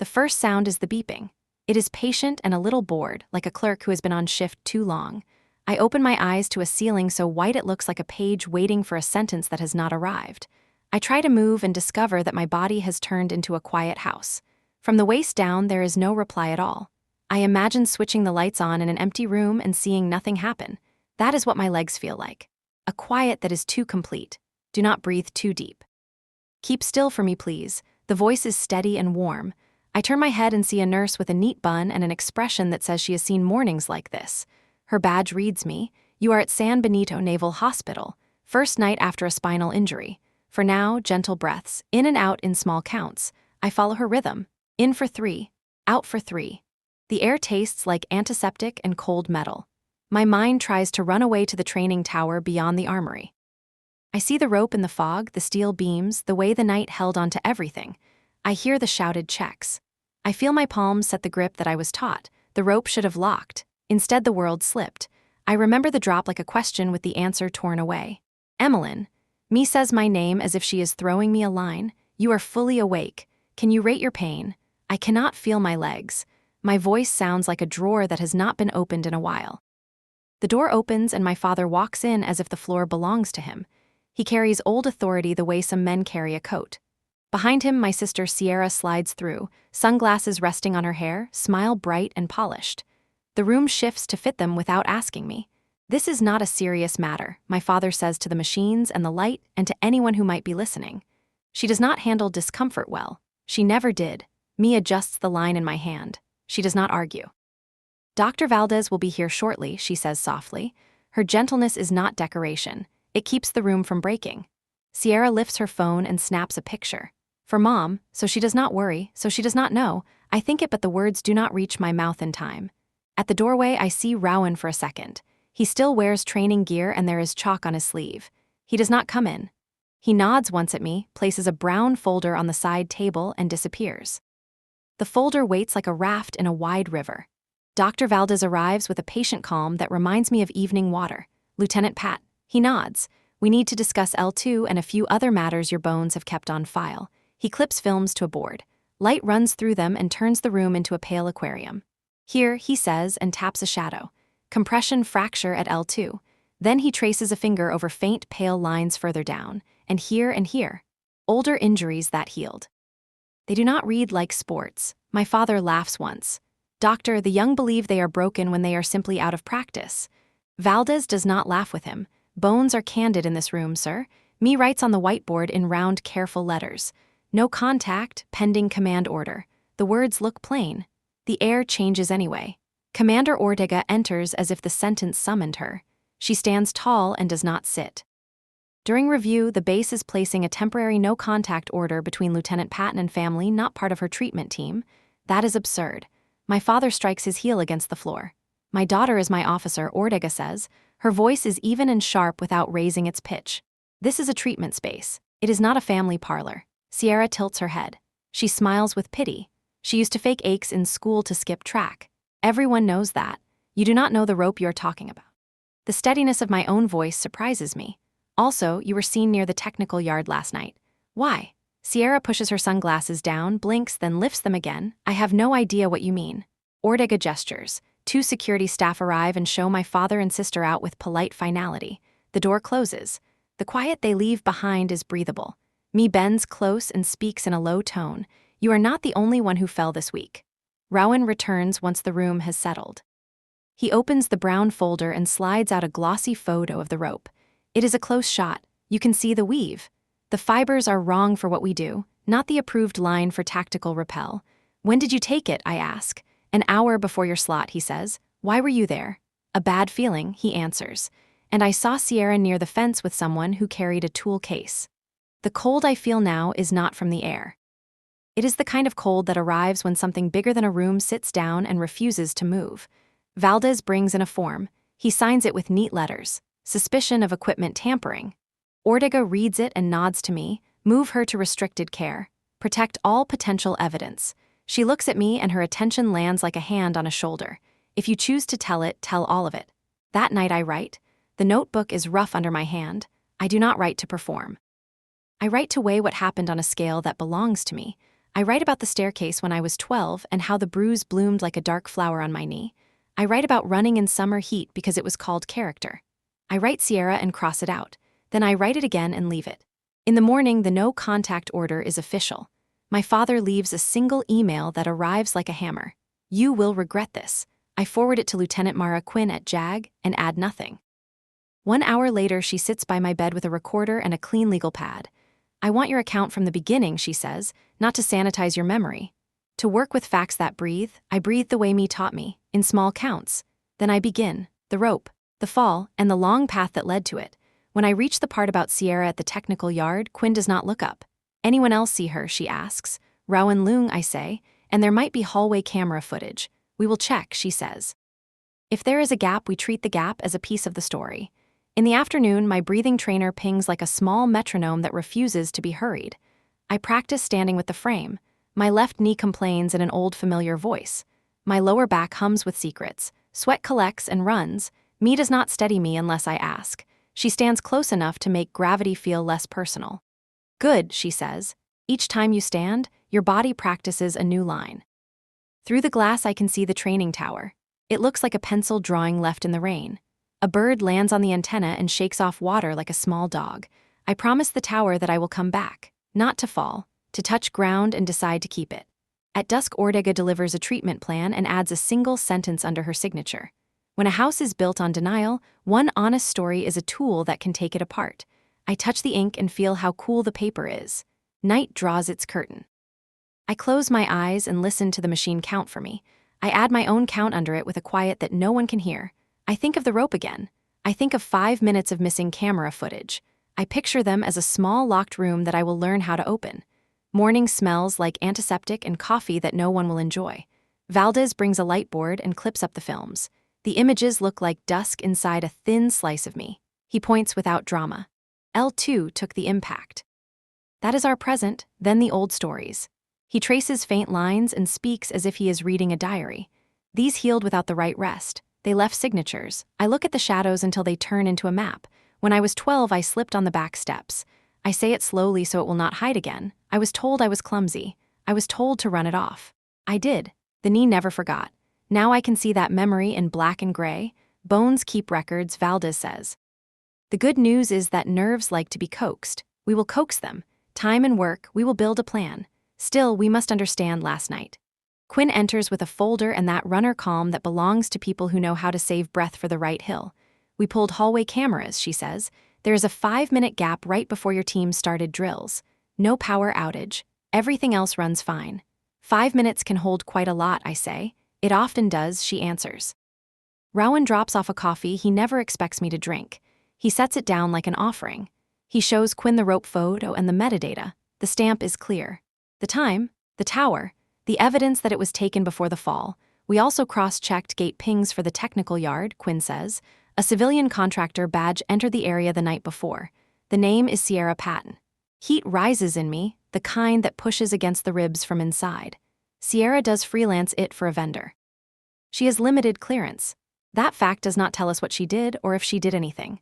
The first sound is the beeping. It is patient and a little bored, like a clerk who has been on shift too long. I open my eyes to a ceiling so white it looks like a page waiting for a sentence that has not arrived. I try to move and discover that my body has turned into a quiet house. From the waist down, there is no reply at all. I imagine switching the lights on in an empty room and seeing nothing happen. That is what my legs feel like. A quiet that is too complete. Do not breathe too deep. Keep still for me, please. The voice is steady and warm. I turn my head and see a nurse with a neat bun and an expression that says she has seen mornings like this. Her badge reads me, "You are at San Benito Naval Hospital. First night after a spinal injury. For now, gentle breaths, in and out in small counts." I follow her rhythm. In for 3, out for 3. The air tastes like antiseptic and cold metal. My mind tries to run away to the training tower beyond the armory. I see the rope in the fog, the steel beams, the way the night held onto everything. I hear the shouted checks. I feel my palms set the grip that I was taught. The rope should have locked. Instead, the world slipped. I remember the drop like a question with the answer torn away. "Emmeline." Me says my name as if she is throwing me a line. "You are fully awake. Can you rate your pain?" I cannot feel my legs. My voice sounds like a drawer that has not been opened in a while. The door opens and my father walks in as if the floor belongs to him. He carries old authority the way some men carry a coat. Behind him, my sister Sierra slides through, sunglasses resting on her hair, smile bright and polished. The room shifts to fit them without asking me. "This is not a serious matter," my father says to the machines and the light and to anyone who might be listening. "She does not handle discomfort well. She never did." Me adjusts the line in my hand. She does not argue. "Dr. Valdez will be here shortly," she says softly. Her gentleness is not decoration. It keeps the room from breaking. Sierra lifts her phone and snaps a picture. For Mom, so she does not worry, so she does not know. I think it, but the words do not reach my mouth in time. At the doorway, I see Rowan for a second. He still wears training gear and there is chalk on his sleeve. He does not come in. He nods once at me, places a brown folder on the side table, and disappears. The folder waits like a raft in a wide river. Dr. Valdez arrives with a patient calm that reminds me of evening water. "Lieutenant Pat." He nods. "We need to discuss L2 and a few other matters your bones have kept on file." He clips films to a board. Light runs through them and turns the room into a pale aquarium. "Here," he says, and taps a shadow. "Compression fracture at L2. Then he traces a finger over faint, pale lines further down. And here. Older injuries that healed. They do not read like sports." My father laughs once. "Doctor, the young believe they are broken when they are simply out of practice." Valdez does not laugh with him. "Bones are candid in this room, sir." Me writes on the whiteboard in round, careful letters. "No contact, pending command order." The words look plain. The air changes anyway. Commander Ortega enters as if the sentence summoned her. She stands tall and does not sit. During review, the base is placing a temporary no-contact order between Lieutenant Patton and family not part of her treatment team. That is absurd. My father strikes his heel against the floor. "My daughter is my officer," Ortega says. Her voice is even and sharp without raising its pitch. "This is a treatment space. It is not a family parlor." Sierra tilts her head. She smiles with pity. She used to fake aches in school to skip track. "Everyone knows that. You do not know the rope you're talking about." The steadiness of my own voice surprises me. "Also, you were seen near the technical yard last night." "Why?" Sierra pushes her sunglasses down, blinks, then lifts them again. "I have no idea what you mean." Ortega gestures. 2 security staff arrive and show my father and sister out with polite finality. The door closes. The quiet they leave behind is breathable. Me bends close and speaks in a low tone. "You are not the only one who fell this week." Rowan returns once the room has settled. He opens the brown folder and slides out a glossy photo of the rope. It is a close shot. You can see the weave. "The fibers are wrong for what we do, not the approved line for tactical rappel." "When did you take it?" I ask. "An hour before your slot," he says. "Why were you there?" "A bad feeling," he answers. "And I saw Sierra near the fence with someone who carried a tool case." The cold I feel now is not from the air. It is the kind of cold that arrives when something bigger than a room sits down and refuses to move. Valdez brings in a form. He signs it with neat letters. "Suspicion of equipment tampering." Ortega reads it and nods to me. "Move her to restricted care. Protect all potential evidence." She looks at me and her attention lands like a hand on a shoulder. "If you choose to tell it, tell all of it." That night I write. The notebook is rough under my hand. I do not write to perform. I write to weigh what happened on a scale that belongs to me. I write about the staircase when I was 12 and how the bruise bloomed like a dark flower on my knee. I write about running in summer heat because it was called character. I write Sierra and cross it out. Then I write it again and leave it. In the morning, the no contact order is official. My father leaves a single email that arrives like a hammer. You will regret this. I forward it to Lieutenant Mara Quinn at JAG and add nothing. 1 hour later, she sits by my bed with a recorder and a clean legal pad. I want your account from the beginning, she says, not to sanitize your memory. To work with facts that breathe, I breathe the way me taught me, in small counts. Then I begin, the rope, the fall, and the long path that led to it. When I reach the part about Sierra at the technical yard, Quinn does not look up. Anyone else see her, she asks. Rowan Leung, I say, and there might be hallway camera footage. We will check, she says. If there is a gap, we treat the gap as a piece of the story. In the afternoon, my breathing trainer pings like a small metronome that refuses to be hurried. I practice standing with the frame. My left knee complains in an old familiar voice. My lower back hums with secrets. Sweat collects and runs. Me does not steady me unless I ask. She stands close enough to make gravity feel less personal. Good, she says. Each time you stand, your body practices a new line. Through the glass, I can see the training tower. It looks like a pencil drawing left in the rain. A bird lands on the antenna and shakes off water like a small dog. I promise the tower that I will come back, not to fall, to touch ground and decide to keep it. At dusk, Ortega delivers a treatment plan and adds a single sentence under her signature. When a house is built on denial, one honest story is a tool that can take it apart. I touch the ink and feel how cool the paper is. Night draws its curtain. I close my eyes and listen to the machine count for me. I add my own count under it with a quiet that no one can hear. I think of the rope again. I think of 5 minutes of missing camera footage. I picture them as a small locked room that I will learn how to open. Morning smells like antiseptic and coffee that no one will enjoy. Valdez brings a light board and clips up the films. The images look like dusk inside a thin slice of me. He points without drama. L2 took the impact. That is our present, then the old stories. He traces faint lines and speaks as if he is reading a diary. These healed without the right rest. They left signatures. I look at the shadows until they turn into a map. When I was 12, I slipped on the back steps. I say it slowly so it will not hide again. I was told I was clumsy. I was told to run it off. I did. The knee never forgot. Now I can see that memory in black and gray. Bones keep records, Valdez says. The good news is that nerves like to be coaxed. We will coax them. Time and work, we will build a plan. Still, we must understand last night. Quinn enters with a folder and that runner calm that belongs to people who know how to save breath for the right hill. We pulled hallway cameras, she says. There is a 5-minute gap right before your team started drills. No power outage. Everything else runs fine. 5 minutes can hold quite a lot, I say. It often does, she answers. Rowan drops off a coffee he never expects me to drink. He sets it down like an offering. He shows Quinn the rope photo and the metadata. The stamp is clear. The time, the tower, the evidence that it was taken before the fall. We also cross-checked gate pings for the technical yard, Quinn says. A civilian contractor badge entered the area the night before. The name is Sierra Patton. Heat rises in me, the kind that pushes against the ribs from inside. Sierra does freelance it for a vendor. She has limited clearance. That fact does not tell us what she did or if she did anything.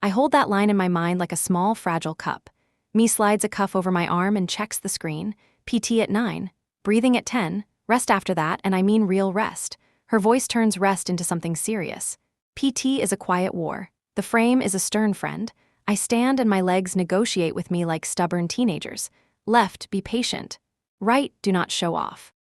I hold that line in my mind like a small, fragile cup. Me slides a cuff over my arm and checks the screen. PT at 9. Breathing at 10, rest after that, and I mean real rest. Her voice turns rest into something serious. PT is a quiet war. The frame is a stern friend. I stand and my legs negotiate with me like stubborn teenagers. Left, be patient. Right, do not show off.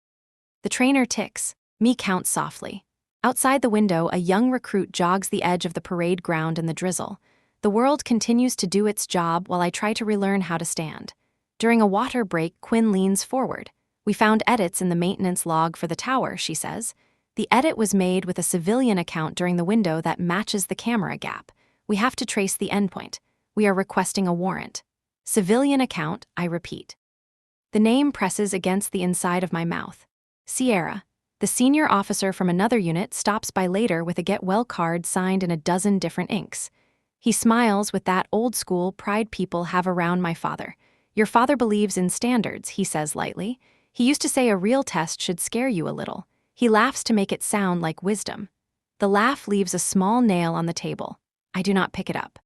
The trainer ticks. Me counts softly. Outside the window, a young recruit jogs the edge of the parade ground in the drizzle. The world continues to do its job while I try to relearn how to stand. During a water break, Quinn leans forward. We found edits in the maintenance log for the tower, she says. The edit was made with a civilian account during the window that matches the camera gap. We have to trace the endpoint. We are requesting a warrant. Civilian account, I repeat. The name presses against the inside of my mouth. Sierra. The senior officer from another unit stops by later with a get well card signed in a dozen different inks. He smiles with that old-school pride people have around my father. Your father believes in standards, he says lightly. He used to say a real test should scare you a little. He laughs to make it sound like wisdom. The laugh leaves a small nail on the table. I do not pick it up.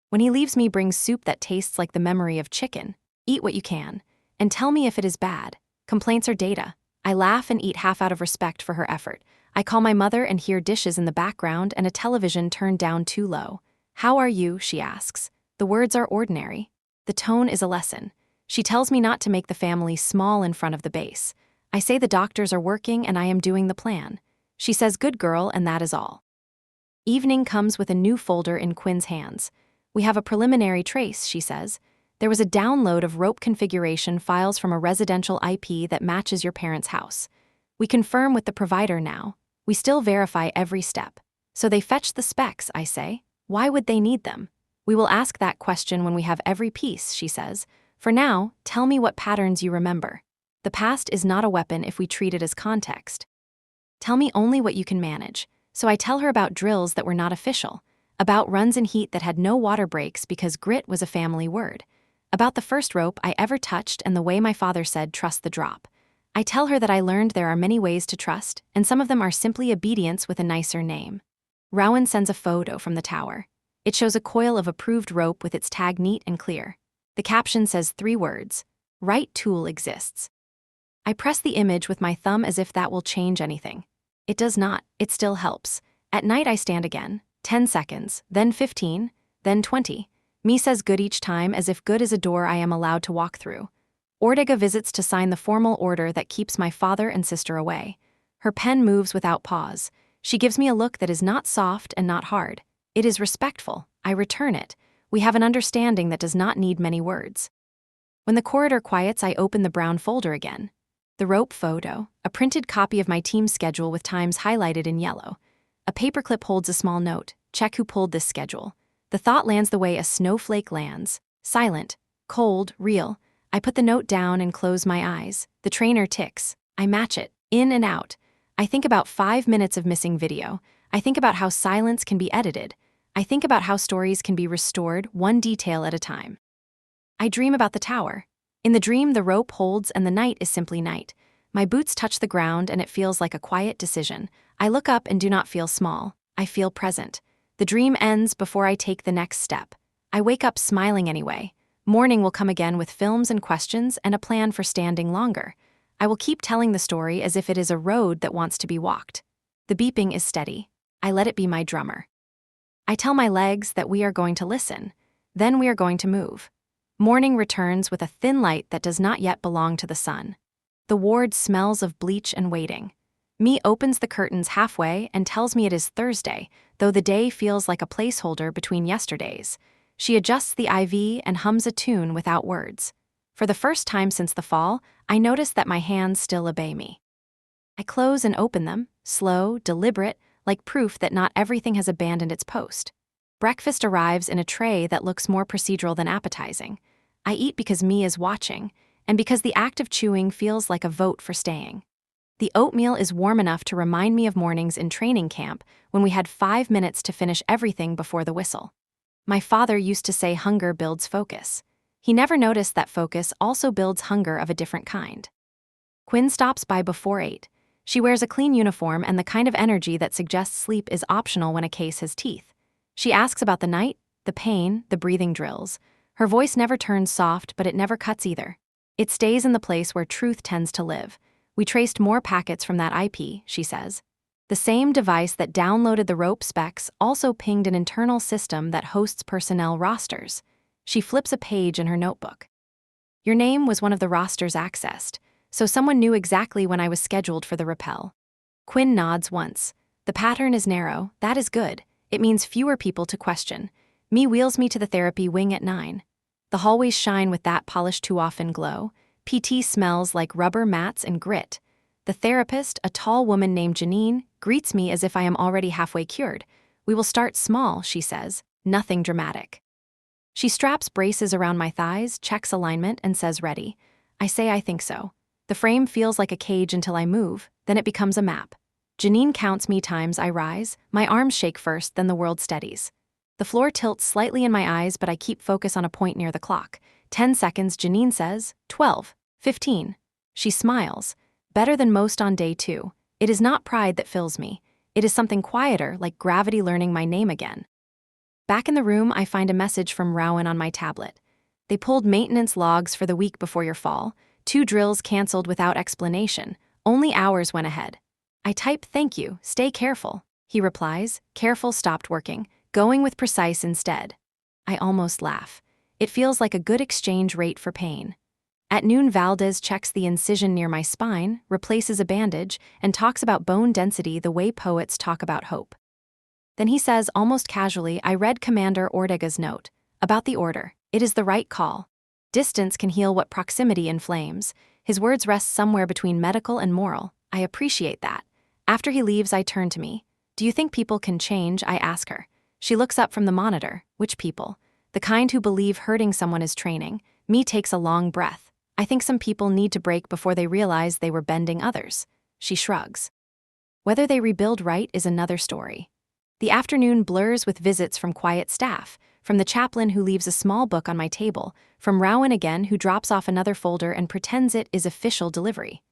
When he leaves me, brings soup that tastes like the memory of chicken. Eat what you can, and tell me if it is bad. Complaints are data. I laugh and eat half out of respect for her effort. I call my mother and hear dishes in the background and a television turned down too low. "How are you?" she asks. The words are ordinary. The tone is a lesson. She tells me not to make the family small in front of the base. I say the doctors are working and I am doing the plan. She says, "Good girl," and that is all. Evening comes with a new folder in Quinn's hands. "We have a preliminary trace," she says. "There was a download of rope configuration files from a residential IP that matches your parents' house. We confirm with the provider now. We still verify every step." "So they fetched the specs," I say. "Why would they need them?" "We will ask that question when we have every piece," she says. "For now, tell me what patterns you remember. The past is not a weapon if we treat it as context. Tell me only what you can manage." So I tell her about drills that were not official, about runs in heat that had no water breaks because grit was a family word, about the first rope I ever touched and the way my father said, "Trust the drop." I tell her that I learned there are many ways to trust, and some of them are simply obedience with a nicer name. Rowan sends a photo from the tower. It shows a coil of approved rope with its tag neat and clear. The caption says 3 words: "Right tool exists." I press the image with my thumb as if that will change anything. It does not. It still helps. At night I stand again. 10 seconds, then 15, then 20. Me says good each time, as if good is a door I am allowed to walk through. Ortega visits to sign the formal order that keeps my father and sister away. Her pen moves without pause. She gives me a look that is not soft and not hard. It is respectful. I return it. We have an understanding that does not need many words. When the corridor quiets, I open the brown folder again. The rope photo, a printed copy of my team schedule with times highlighted in yellow. A paperclip holds a small note: "Check who pulled this schedule." The thought lands the way a snowflake lands. Silent, cold, real. I put the note down and close my eyes. The trainer ticks. I match it, in and out. I think about 5 minutes of missing video. I think about how silence can be edited. I think about how stories can be restored, one detail at a time. I dream about the tower. In the dream, the rope holds and the night is simply night. My boots touch the ground and it feels like a quiet decision. I look up and do not feel small. I feel present. The dream ends before I take the next step. I wake up smiling anyway. Morning will come again with films and questions and a plan for standing longer. I will keep telling the story as if it is a road that wants to be walked. The beeping is steady. I let it be my drummer. I tell my legs that we are going to listen. Then we are going to move. Morning returns with a thin light that does not yet belong to the sun. The ward smells of bleach and waiting. Me opens the curtains halfway and tells me it is Thursday, though the day feels like a placeholder between yesterdays. She adjusts the IV and hums a tune without words. For the first time since the fall, I notice that my hands still obey me. I close and open them, slow, deliberate, like proof that not everything has abandoned its post. Breakfast arrives in a tray that looks more procedural than appetizing. I eat because me is watching, and because the act of chewing feels like a vote for staying. The oatmeal is warm enough to remind me of mornings in training camp when we had 5 minutes to finish everything before the whistle. My father used to say hunger builds focus. He never noticed that focus also builds hunger of a different kind. Quinn stops by before 8. She wears a clean uniform and the kind of energy that suggests sleep is optional when a case has teeth. She asks about the night, the pain, the breathing drills. Her voice never turns soft, but it never cuts either. It stays in the place where truth tends to live. "We traced more packets from that IP," she says. The same device that downloaded the rope specs also pinged an internal system that hosts personnel rosters. She flips a page in her notebook. "Your name was one of the rosters accessed, so someone knew exactly when I was scheduled for the rappel." Quinn nods once. "The pattern is narrow. That is good. It means fewer people to question." Me wheels me to the therapy wing at 9. The hallways shine with that polished-too-often glow. PT smells like rubber mats and grit. The therapist, a tall woman named Janine, greets me as if I am already halfway cured. "We will start small," she says. "Nothing dramatic." She straps braces around my thighs, checks alignment, and says ready. I say I think so. The frame feels like a cage until I move, then it becomes a map. Janine counts me times I rise. My arms shake first, then the world steadies. The floor tilts slightly in my eyes, but I keep focus on a point near the clock. 10 seconds, Janine says. 12. 15. She smiles. Better than most on day 2. It is not pride that fills me. It is something quieter, like gravity learning my name again. Back in the room, I find a message from Rowan on my tablet. "They pulled maintenance logs for the week before your fall. 2 drills canceled without explanation. Only hours went ahead. I type thank you, stay careful. He replies, careful stopped working, going with precise instead. I almost laugh. It feels like a good exchange rate for pain. At noon, Valdez checks the incision near my spine, replaces a bandage, and talks about bone density the way poets talk about hope. Then he says, almost casually, I read Commander Ortega's note. About the order. It is the right call. Distance can heal what proximity inflames. His words rest somewhere between medical and moral. I appreciate that. After he leaves, I turn to me. Do you think people can change? I ask her. She looks up from the monitor. Which people? The kind who believe hurting someone is training. Me takes a long breath. I think some people need to break before they realize they were bending others. She shrugs. Whether they rebuild right is another story. The afternoon blurs with visits from quiet staff, from the chaplain who leaves a small book on my table, from Rowan again who drops off another folder and pretends it is official delivery.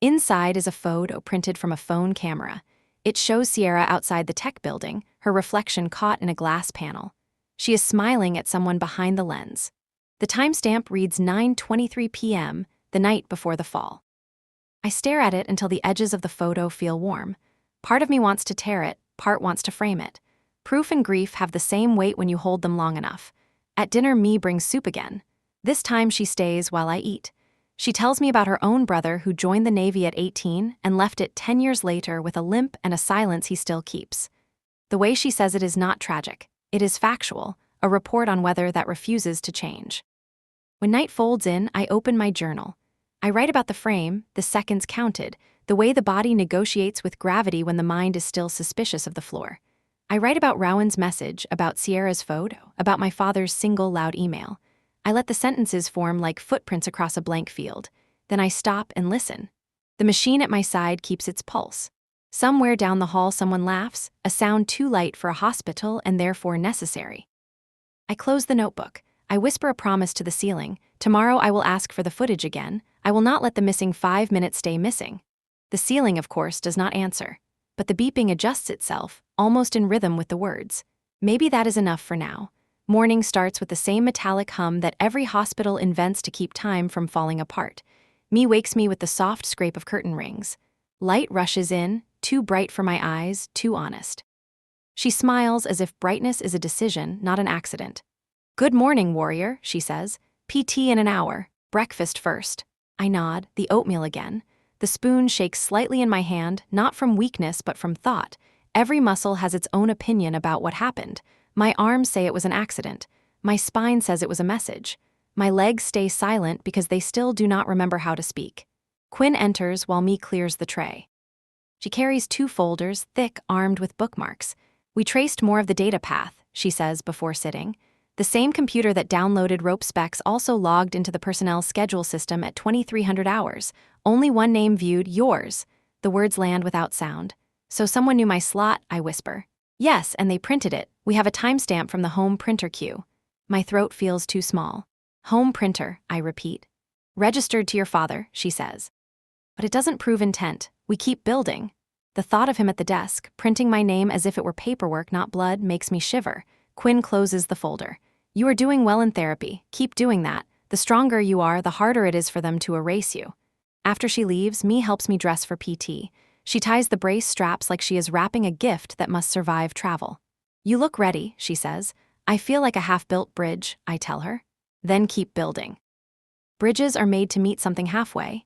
Inside is a photo printed from a phone camera. It shows Sierra outside the tech building, her reflection caught in a glass panel. She is smiling at someone behind the lens. The timestamp reads 9:23 p.m., the night before the fall. I stare at it until the edges of the photo feel warm. Part of me wants to tear it, part wants to frame it. Proof and grief have the same weight when you hold them long enough. At dinner, Me brings soup again. This time she stays while I eat. She tells me about her own brother who joined the Navy at 18 and left it 10 years later with a limp and a silence he still keeps. The way she says it is not tragic. It is factual, a report on weather that refuses to change. When night folds in, I open my journal. I write about the frame, the seconds counted, the way the body negotiates with gravity when the mind is still suspicious of the floor. I write about Rowan's message, about Sierra's photo, about my father's single loud email. I let the sentences form like footprints across a blank field. Then I stop and listen. The machine at my side keeps its pulse. Somewhere down the hall someone laughs, a sound too light for a hospital and therefore necessary. I close the notebook. I whisper a promise to the ceiling. Tomorrow I will ask for the footage again. I will not let the missing 5 minutes stay missing. The ceiling, of course, does not answer. But the beeping adjusts itself, almost in rhythm with the words. Maybe that is enough for now. Morning starts with the same metallic hum that every hospital invents to keep time from falling apart. Me wakes me with the soft scrape of curtain rings. Light rushes in, too bright for my eyes, too honest. She smiles as if brightness is a decision, not an accident. Good morning, warrior, she says. PT in an hour. Breakfast first. I nod, the oatmeal again. The spoon shakes slightly in my hand, not from weakness but from thought. Every muscle has its own opinion about what happened. My arms say it was an accident. My spine says it was a message. My legs stay silent because they still do not remember how to speak. Quinn enters while Me clears the tray. She carries 2 folders, thick, armed with bookmarks. We traced more of the data path, she says before sitting. The same computer that downloaded rope specs also logged into the personnel schedule system at 2300 hours. Only one name viewed, yours. The words land without sound. So someone knew my slot, I whisper. Yes, and they printed it. We have a timestamp from the home printer queue. My throat feels too small. Home printer, I repeat. Registered to your father, she says. But it doesn't prove intent. We keep building. The thought of him at the desk, printing my name as if it were paperwork, not blood, makes me shiver. Quinn closes the folder. You are doing well in therapy. Keep doing that. The stronger you are, the harder it is for them to erase you. After she leaves, Me helps me dress for PT. She ties the brace straps like she is wrapping a gift that must survive travel. You look ready, she says. I feel like a half-built bridge, I tell her. Then keep building. Bridges are made to meet something halfway.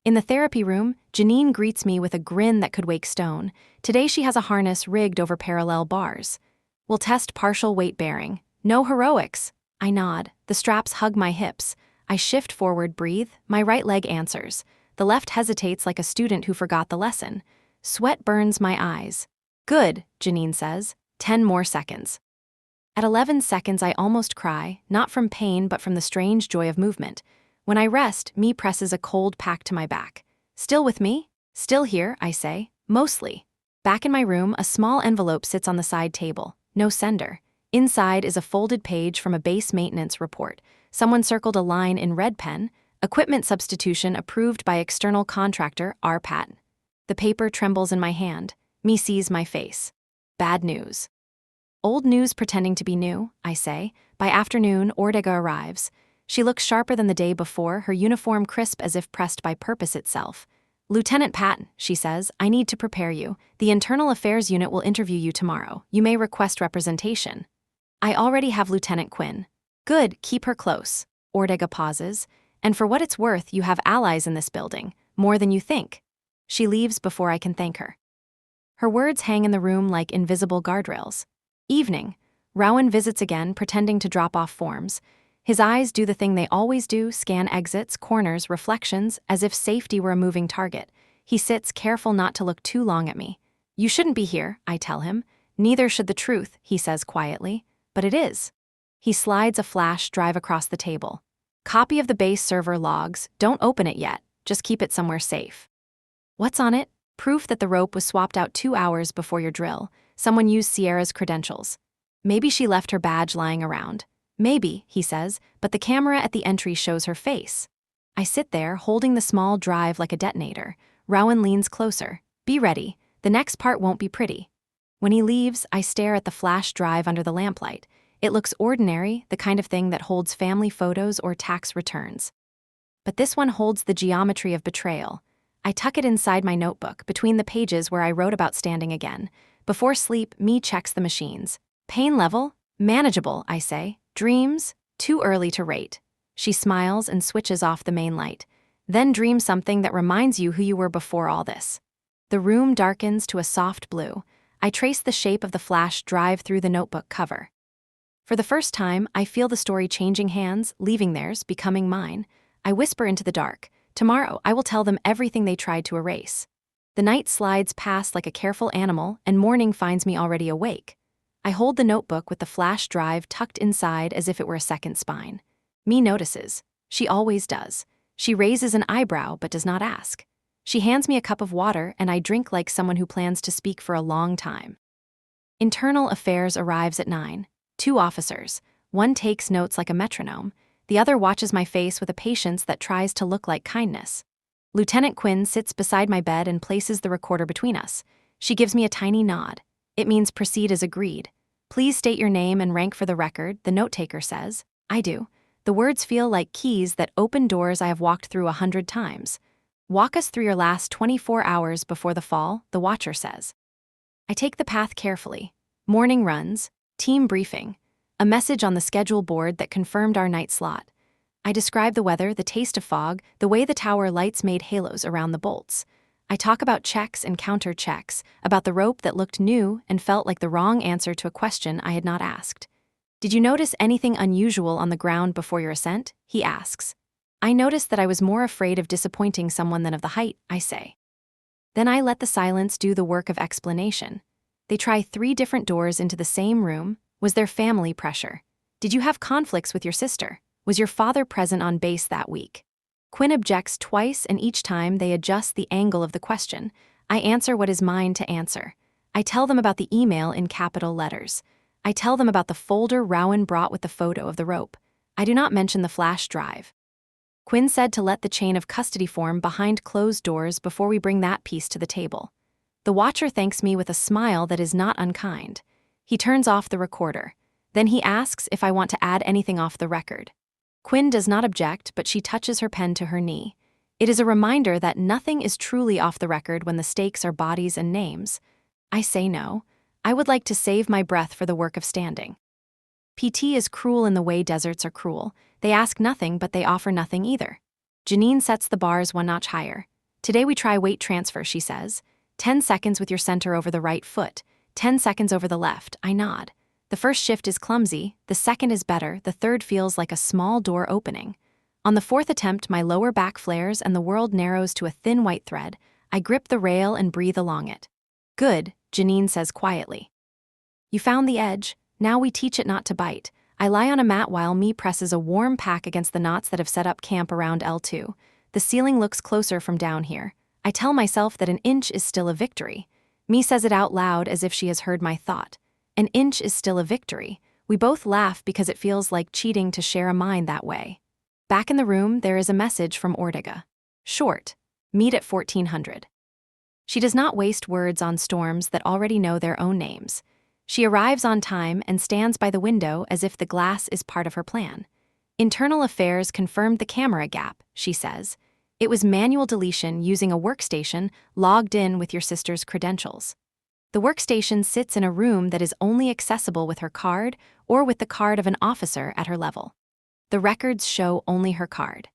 In the therapy room, Janine greets me with a grin that could wake stone. Today she has a harness rigged over parallel bars. We'll test partial weight bearing. No heroics. I nod. The straps hug my hips. I shift forward, breathe. My right leg answers. The left hesitates like a student who forgot the lesson. Sweat burns my eyes. Good, Janine says. 10 more seconds. At 11 seconds, I almost cry, not from pain but from the strange joy of movement. When I rest, Me presses a cold pack to my back. Still with me? Still here, I say. Mostly. Back in my room, a small envelope sits on the side table. No sender. Inside is a folded page from a base maintenance report. Someone circled a line in red pen. Equipment substitution approved by external contractor RPAT. The paper trembles in my hand. Me sees my face. Bad news. Old news pretending to be new, I say. By afternoon, Ortega arrives. She looks sharper than the day before, her uniform crisp as if pressed by purpose itself. "Lieutenant Patton," she says, "I need to prepare you. The Internal Affairs Unit will interview you tomorrow. You may request representation." "I already have Lieutenant Quinn." "Good, keep her close." Ortega pauses. "And for what it's worth, you have allies in this building, more than you think." She leaves before I can thank her. Her words hang in the room like invisible guardrails. Evening. Rowan visits again, pretending to drop off forms. His eyes do the thing they always do, scan exits, corners, reflections, as if safety were a moving target. He sits, careful not to look too long at me. "You shouldn't be here," I tell him. "Neither should the truth," he says quietly. "But it is." He slides a flash drive across the table. "Copy of the base server logs. Don't open it yet. Just keep it somewhere safe." "What's on it?" "Proof that the rope was swapped out 2 hours before your drill. Someone used Sierra's credentials." "Maybe she left her badge lying around." "Maybe," he says, "but the camera at the entry shows her face." I sit there, holding the small drive like a detonator. Rowan leans closer. "Be ready. The next part won't be pretty." When he leaves, I stare at the flash drive under the lamplight. It looks ordinary, the kind of thing that holds family photos or tax returns. But this one holds the geometry of betrayal. I tuck it inside my notebook, between the pages where I wrote about standing again. Before sleep, me checks the machines. "Pain level? Manageable," I say. "Dreams? Too early to rate." She smiles and switches off the main light. "Then dream something that reminds you who you were before all this." The room darkens to a soft blue. I trace the shape of the flash drive through the notebook cover. For the first time, I feel the story changing hands, leaving theirs, becoming mine. I whisper into the dark. Tomorrow, I will tell them everything they tried to erase. The night slides past like a careful animal, and morning finds me already awake. I hold the notebook with the flash drive tucked inside as if it were a second spine. Me notices. She always does. She raises an eyebrow but does not ask. She hands me a cup of water and I drink like someone who plans to speak for a long time. Internal Affairs arrives at 9. 2 officers. One takes notes like a metronome. The other watches my face with a patience that tries to look like kindness. Lieutenant Quinn sits beside my bed and places the recorder between us. She gives me a tiny nod. It means proceed as agreed. "Please state your name and rank for the record," the note-taker says. I do. The words feel like keys that open doors I have walked through 100 times. "Walk us through your last 24 hours before the fall," the watcher says. I take the path carefully. Morning runs, team briefing, a message on the schedule board that confirmed our night slot. I describe the weather, the taste of fog, the way the tower lights made halos around the bolts. I talk about checks and counter-checks, about the rope that looked new and felt like the wrong answer to a question I had not asked. "Did you notice anything unusual on the ground before your ascent?" he asks. I noticed that I was more afraid of disappointing someone than of the height, I say. Then I let the silence do the work of explanation. They try 3 different doors into the same room. Was there family pressure? Did you have conflicts with your sister? Was your father present on base that week? Quinn objects twice, and each time they adjust the angle of the question. I answer what is mine to answer. I tell them about the email in capital letters. I tell them about the folder Rowan brought with the photo of the rope. I do not mention the flash drive. Quinn said to let the chain of custody form behind closed doors before we bring that piece to the table. The watcher thanks me with a smile that is not unkind. He turns off the recorder. Then he asks if I want to add anything off the record. Quinn does not object, but she touches her pen to her knee. It is a reminder that nothing is truly off the record when the stakes are bodies and names. I say no. I would like to save my breath for the work of standing. PT is cruel in the way deserts are cruel. They ask nothing, but they offer nothing either. Janine sets the bars 1 notch higher. "Today we try weight transfer," she says. 10 seconds with your center over the right foot. 10 seconds over the left. I nod. The first shift is clumsy, the second is better, the third feels like a small door opening. On the 4th attempt, my lower back flares and the world narrows to a thin white thread. I grip the rail and breathe along it. "Good," Janine says quietly. "You found the edge. Now we teach it not to bite." I lie on a mat while me presses a warm pack against the knots that have set up camp around L2. The ceiling looks closer from down here. I tell myself that an inch is still a victory. Me says it out loud as if she has heard my thought. An inch is still a victory. We both laugh because it feels like cheating to share a mind that way. Back in the room, there is a message from Ortega. Short. Meet at 1400. She does not waste words on storms that already know their own names. She arrives on time and stands by the window as if the glass is part of her plan. Internal affairs confirmed the camera gap, she says. It was manual deletion using a workstation logged in with your sister's credentials. The workstation sits in a room that is only accessible with her card or with the card of an officer at her level. The records show only her card.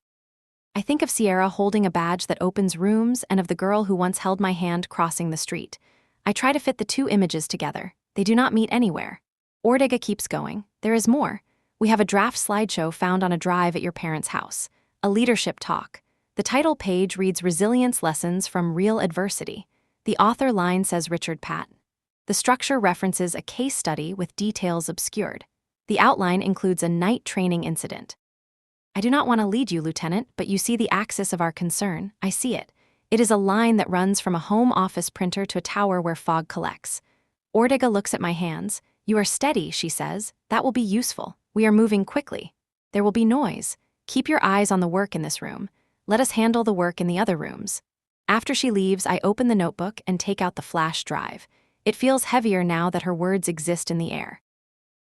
I think of Sierra holding a badge that opens rooms and of the girl who once held my hand crossing the street. I try to fit the two images together. They do not meet anywhere. Ortega keeps going. There is more. We have a draft slideshow found on a drive at your parents' house. A leadership talk. The title page reads Resilience Lessons from Real Adversity. The author line says Richard Patt. The structure references a case study with details obscured. The outline includes a night training incident. I do not want to lead you, Lieutenant, but you see the axis of our concern. I see it. It is a line that runs from a home office printer to a tower where fog collects. Ortega looks at my hands. You are steady, she says. That will be useful. We are moving quickly. There will be noise. Keep your eyes on the work in this room. Let us handle the work in the other rooms. After she leaves, I open the notebook and take out the flash drive. It feels heavier now that her words exist in the air.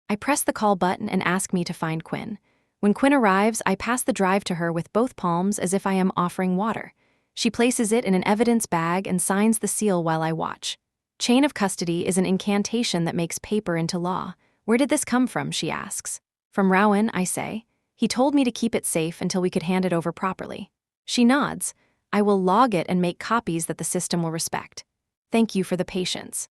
I press the call button and ask me to find Quinn. When Quinn arrives, I pass the drive to her with both palms as if I am offering water. She places it in an evidence bag and signs the seal while I watch. Chain of custody is an incantation that makes paper into law. Where did this come from, she asks. From Rowan, I say. He told me to keep it safe until we could hand it over properly. She nods. I will log it and make copies that the system will respect. Thank you for the patience.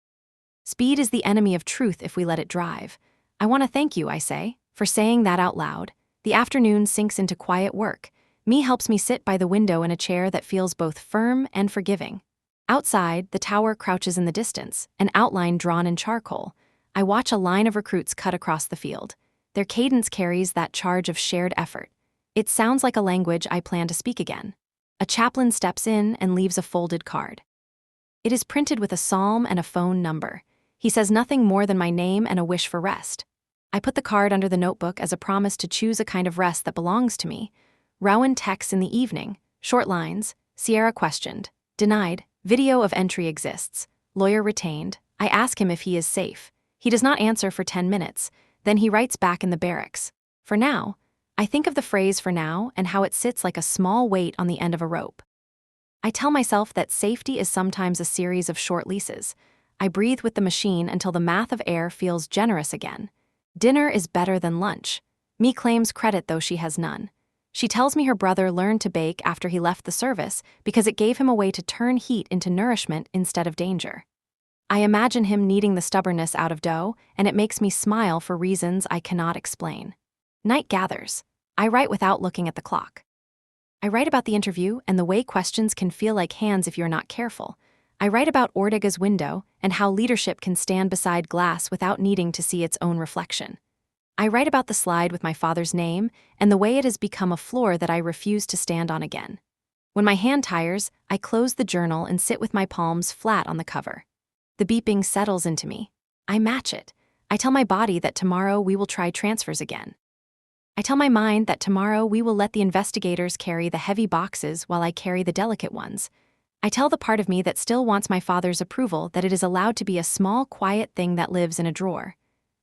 Speed is the enemy of truth if we let it drive. I want to thank you, I say, for saying that out loud. The afternoon sinks into quiet work. Me helps me sit by the window in a chair that feels both firm and forgiving. Outside, the tower crouches in the distance, an outline drawn in charcoal. I watch a line of recruits cut across the field. Their cadence carries that charge of shared effort. It sounds like a language I plan to speak again. A chaplain steps in and leaves a folded card. It is printed with a psalm and a phone number. He says nothing more than my name and a wish for rest. I put the card under the notebook as a promise to choose a kind of rest that belongs to me. Rowan texts in the evening. Short lines. Sierra questioned. Denied. Video of entry exists. Lawyer retained. I ask him if he is safe. He does not answer for 10 minutes. Then he writes back in the barracks. For now. I think of the phrase for now and how it sits like a small weight on the end of a rope. I tell myself that safety is sometimes a series of short leases. I breathe with the machine until the math of air feels generous again. Dinner is better than lunch. Me claims credit though she has none. She tells me her brother learned to bake after he left the service because it gave him a way to turn heat into nourishment instead of danger. I imagine him kneading the stubbornness out of dough, and it makes me smile for reasons I cannot explain. Night gathers. I write without looking at the clock. I write about the interview and the way questions can feel like hands if you're not careful. I write about Ortega's window and how leadership can stand beside glass without needing to see its own reflection. I write about the slide with my father's name and the way it has become a floor that I refuse to stand on again. When my hand tires, I close the journal and sit with my palms flat on the cover. The beeping settles into me. I match it. I tell my body that tomorrow we will try transfers again. I tell my mind that tomorrow we will let the investigators carry the heavy boxes while I carry the delicate ones. I tell the part of me that still wants my father's approval that it is allowed to be a small, quiet thing that lives in a drawer.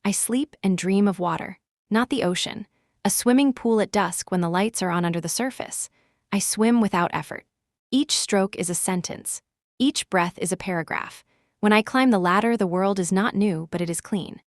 I sleep and dream of water, not the ocean, a swimming pool at dusk when the lights are on under the surface. I swim without effort. Each stroke is a sentence. Each breath is a paragraph. When I climb the ladder, the world is not new, but it is clean.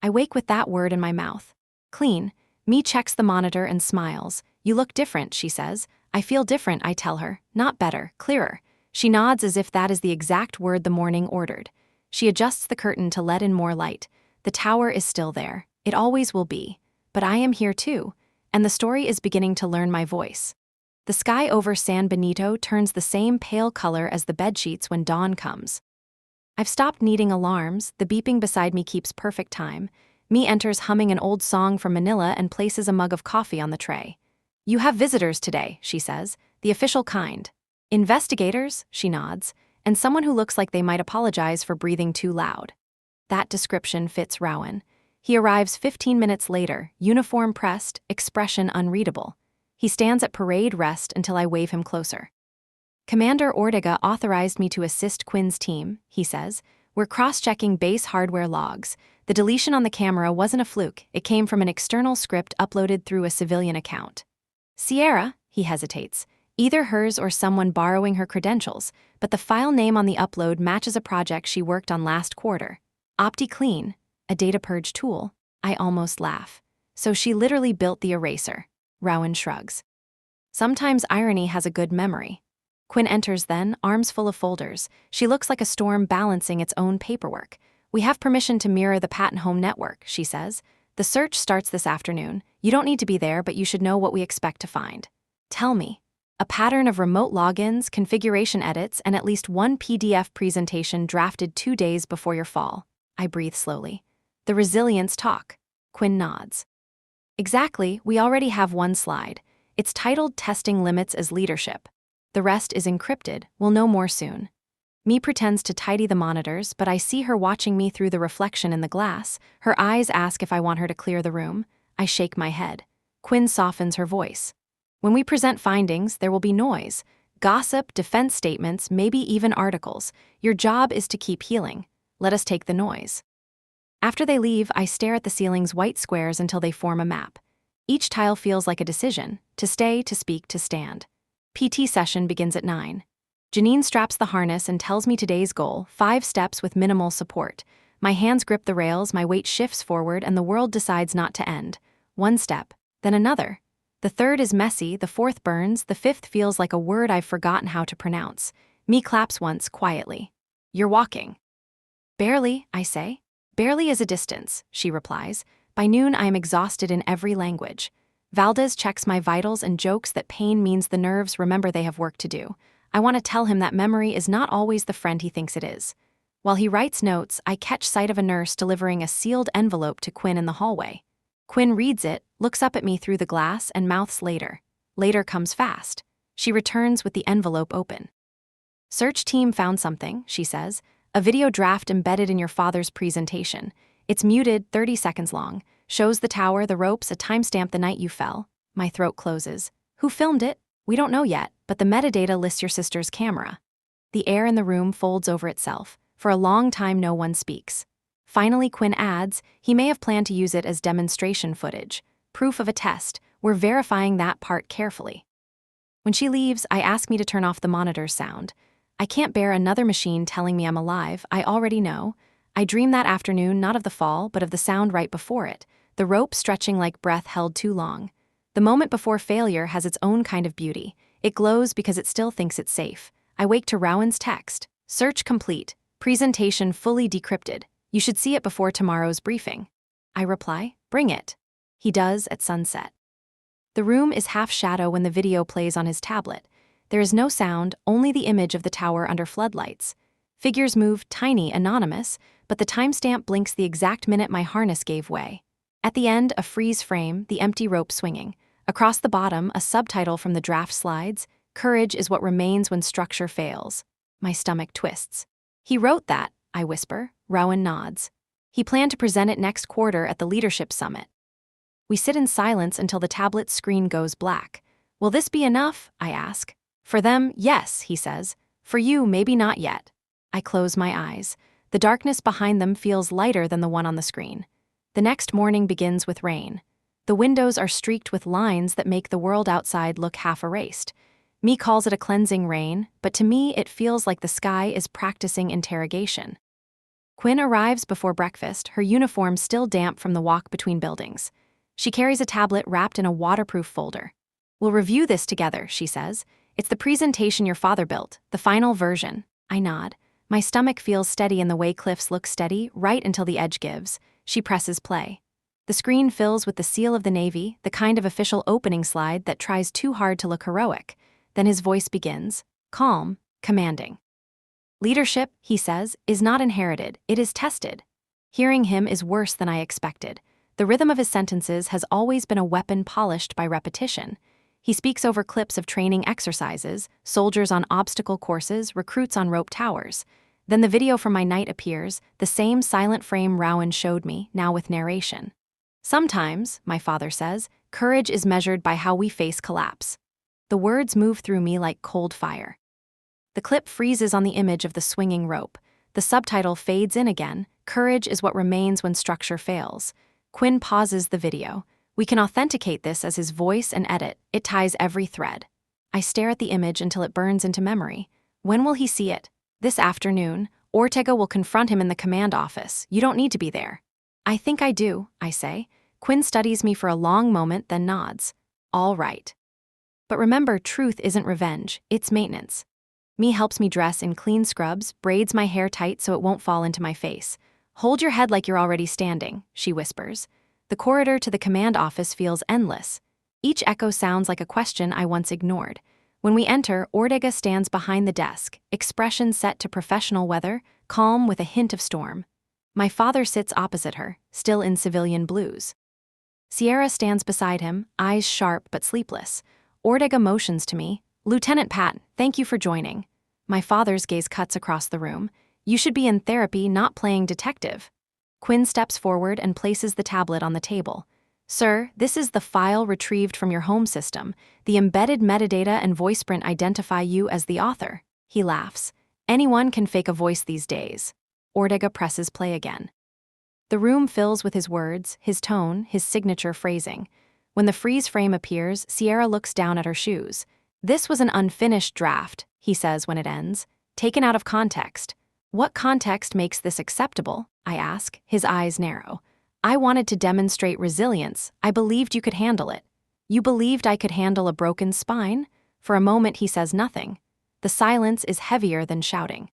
I wake with that word in my mouth. Clean. Me checks the monitor and smiles. You look different, she says. I feel different, I tell her. Not better, clearer. She nods as if that is the exact word the morning ordered. She adjusts the curtain to let in more light. The tower is still there. It always will be. But I am here too, and the story is beginning to learn my voice. The sky over San Benito turns the same pale color as the bedsheets when dawn comes. I've stopped needing alarms. The beeping beside me keeps perfect time. Me enters humming an old song from Manila and places a mug of coffee on the tray. You have visitors today, she says, the official kind. Investigators, she nods, and someone who looks like they might apologize for breathing too loud. That description fits Rowan. He arrives 15 minutes later, uniform pressed, expression unreadable. He stands at parade rest until I wave him closer. Commander Ortega authorized me to assist Quinn's team, he says. We're cross-checking base hardware logs. The deletion on the camera wasn't a fluke, it came from an external script uploaded through a civilian account. Sierra, he hesitates, either hers or someone borrowing her credentials, but the file name on the upload matches a project she worked on last quarter. OptiClean, a data purge tool. I almost laugh. So she literally built the eraser. Rowan shrugs. Sometimes irony has a good memory. Quinn enters then, arms full of folders. She looks like a storm balancing its own paperwork. We have permission to mirror the Patton home network, she says. The search starts this afternoon. You don't need to be there, but you should know what we expect to find. Tell me. A pattern of remote logins, configuration edits, and at least one PDF presentation drafted 2 days before your fall. I breathe slowly. The resilience talk. Quinn nods. Exactly, we already have one slide. It's titled Testing Limits as Leadership. The rest is encrypted, we'll know more soon. Me pretends to tidy the monitors, but I see her watching me through the reflection in the glass. Her eyes ask if I want her to clear the room. I shake my head. Quinn softens her voice. When we present findings, there will be noise. Gossip, defense statements, maybe even articles. Your job is to keep healing. Let us take the noise. After they leave, I stare at the ceiling's white squares until they form a map. Each tile feels like a decision, to stay, to speak, to stand. PT session begins at 9. Janine straps the harness and tells me today's goal, 5 steps with minimal support. My hands grip the rails, my weight shifts forward, and the world decides not to end. 1 step, then another. The 3rd is messy, the 4th burns, the 5th feels like a word I've forgotten how to pronounce. Me claps once, quietly. You're walking. Barely, I say. Barely is a distance, she replies. By noon, I am exhausted in every language. Valdez checks my vitals and jokes that pain means the nerves remember they have work to do. I want to tell him that memory is not always the friend he thinks it is. While he writes notes, I catch sight of a nurse delivering a sealed envelope to Quinn in the hallway. Quinn reads it, looks up at me through the glass, and mouths later. Later comes fast. She returns with the envelope open. Search team found something, she says. A video draft embedded in your father's presentation. It's muted, 30 seconds long. Shows the tower, the ropes, a timestamp the night you fell. My throat closes. Who filmed it? We don't know yet, but the metadata lists your sister's camera. The air in the room folds over itself. For a long time, no one speaks. Finally, Quinn adds, he may have planned to use it as demonstration footage. Proof of a test. We're verifying that part carefully. When she leaves, I ask me to turn off the monitor's sound. I can't bear another machine telling me I'm alive. I already know. I dream that afternoon not of the fall, but of the sound right before it. The rope stretching like breath held too long. The moment before failure has its own kind of beauty. It glows because it still thinks it's safe. I wake to Rowan's text. Search complete. Presentation fully decrypted. You should see it before tomorrow's briefing. I reply, bring it. He does at sunset. The room is half shadow when the video plays on his tablet. There is no sound, only the image of the tower under floodlights. Figures move, tiny, anonymous, but the timestamp blinks the exact minute my harness gave way. At the end, a freeze frame, the empty rope swinging. Across the bottom, a subtitle from the draft slides, Courage is what remains when structure fails. My stomach twists. He wrote that, I whisper. Rowan nods. He planned to present it next quarter at the Leadership Summit. We sit in silence until the tablet's screen goes black. Will this be enough? I ask. For them, yes, he says. For you, maybe not yet. I close my eyes. The darkness behind them feels lighter than the one on the screen. The next morning begins with rain. The windows are streaked with lines that make the world outside look half erased. Me calls it a cleansing rain, but to me it feels like the sky is practicing interrogation. Quinn arrives before breakfast, her uniform still damp from the walk between buildings. She carries a tablet wrapped in a waterproof folder. We'll review this together, she says. It's the presentation your father built, the final version. I nod. My stomach feels steady in the way Cliff's looks steady, right until the edge gives. She presses play. The screen fills with the seal of the Navy, the kind of official opening slide that tries too hard to look heroic. Then his voice begins, calm, commanding. Leadership, he says, is not inherited, it is tested. Hearing him is worse than I expected. The rhythm of his sentences has always been a weapon polished by repetition. He speaks over clips of training exercises, soldiers on obstacle courses, recruits on rope towers. Then the video from my night appears, the same silent frame Rowan showed me, now with narration. Sometimes, my father says, courage is measured by how we face collapse. The words move through me like cold fire. The clip freezes on the image of the swinging rope. The subtitle fades in again, Courage is what remains when structure fails. Quinn pauses the video. We can authenticate this as his voice and edit. It ties every thread. I stare at the image until it burns into memory. When will he see it? This afternoon. Ortega will confront him in the command office. You don't need to be there. I think I do, I say. Quinn studies me for a long moment, then nods. All right. But remember, truth isn't revenge, it's maintenance. Me helps me dress in clean scrubs, braids my hair tight so it won't fall into my face. Hold your head like you're already standing, she whispers. The corridor to the command office feels endless. Each echo sounds like a question I once ignored. When we enter, Ortega stands behind the desk, expression set to professional weather, calm with a hint of storm. My father sits opposite her, still in civilian blues. Sierra stands beside him, eyes sharp but sleepless. Ortega motions to me. Lieutenant Pat, thank you for joining. My father's gaze cuts across the room. You should be in therapy, not playing detective. Quinn steps forward and places the tablet on the table. Sir, this is the file retrieved from your home system. The embedded metadata and voiceprint identify you as the author. He laughs. Anyone can fake a voice these days. Ortega presses play again. The room fills with his words, his tone, his signature phrasing. When the freeze frame appears, Sierra looks down at her shoes. This was an unfinished draft, he says when it ends, taken out of context. What context makes this acceptable? I ask, his eyes narrow. I wanted to demonstrate resilience. I believed you could handle it. You believed I could handle a broken spine? For a moment he says nothing. The silence is heavier than shouting.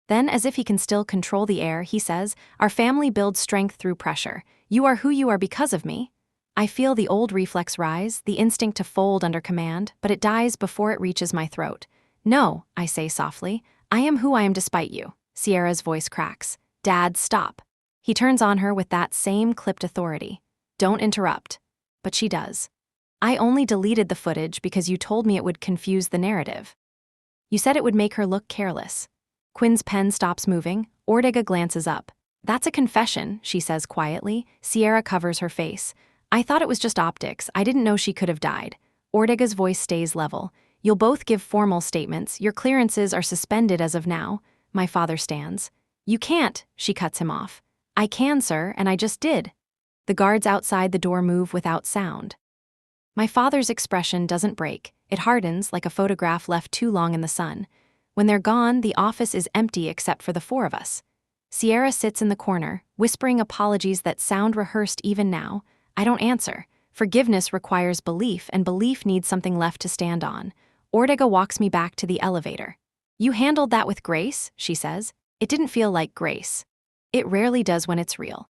Then, as if he can still control the air, he says, Our family builds strength through pressure. You are who you are because of me. I feel the old reflex rise, the instinct to fold under command, but it dies before it reaches my throat. No, I say softly. I am who I am despite you. Sierra's voice cracks. Dad, stop. He turns on her with that same clipped authority. Don't interrupt. But she does. I only deleted the footage because you told me it would confuse the narrative. You said it would make her look careless. Quinn's pen stops moving. Ortega glances up. That's a confession, she says quietly. Sierra covers her face. I thought it was just optics. I didn't know she could have died. Ortega's voice stays level. You'll both give formal statements. Your clearances are suspended as of now. My father stands. You can't, she cuts him off. I can, sir, and I just did. The guards outside the door move without sound. My father's expression doesn't break. It hardens like a photograph left too long in the sun. When they're gone, the office is empty except for the four of us. Sierra sits in the corner, whispering apologies that sound rehearsed even now. I don't answer. Forgiveness requires belief, and belief needs something left to stand on. Ortega walks me back to the elevator. You handled that with grace, she says. It didn't feel like grace. It rarely does when it's real.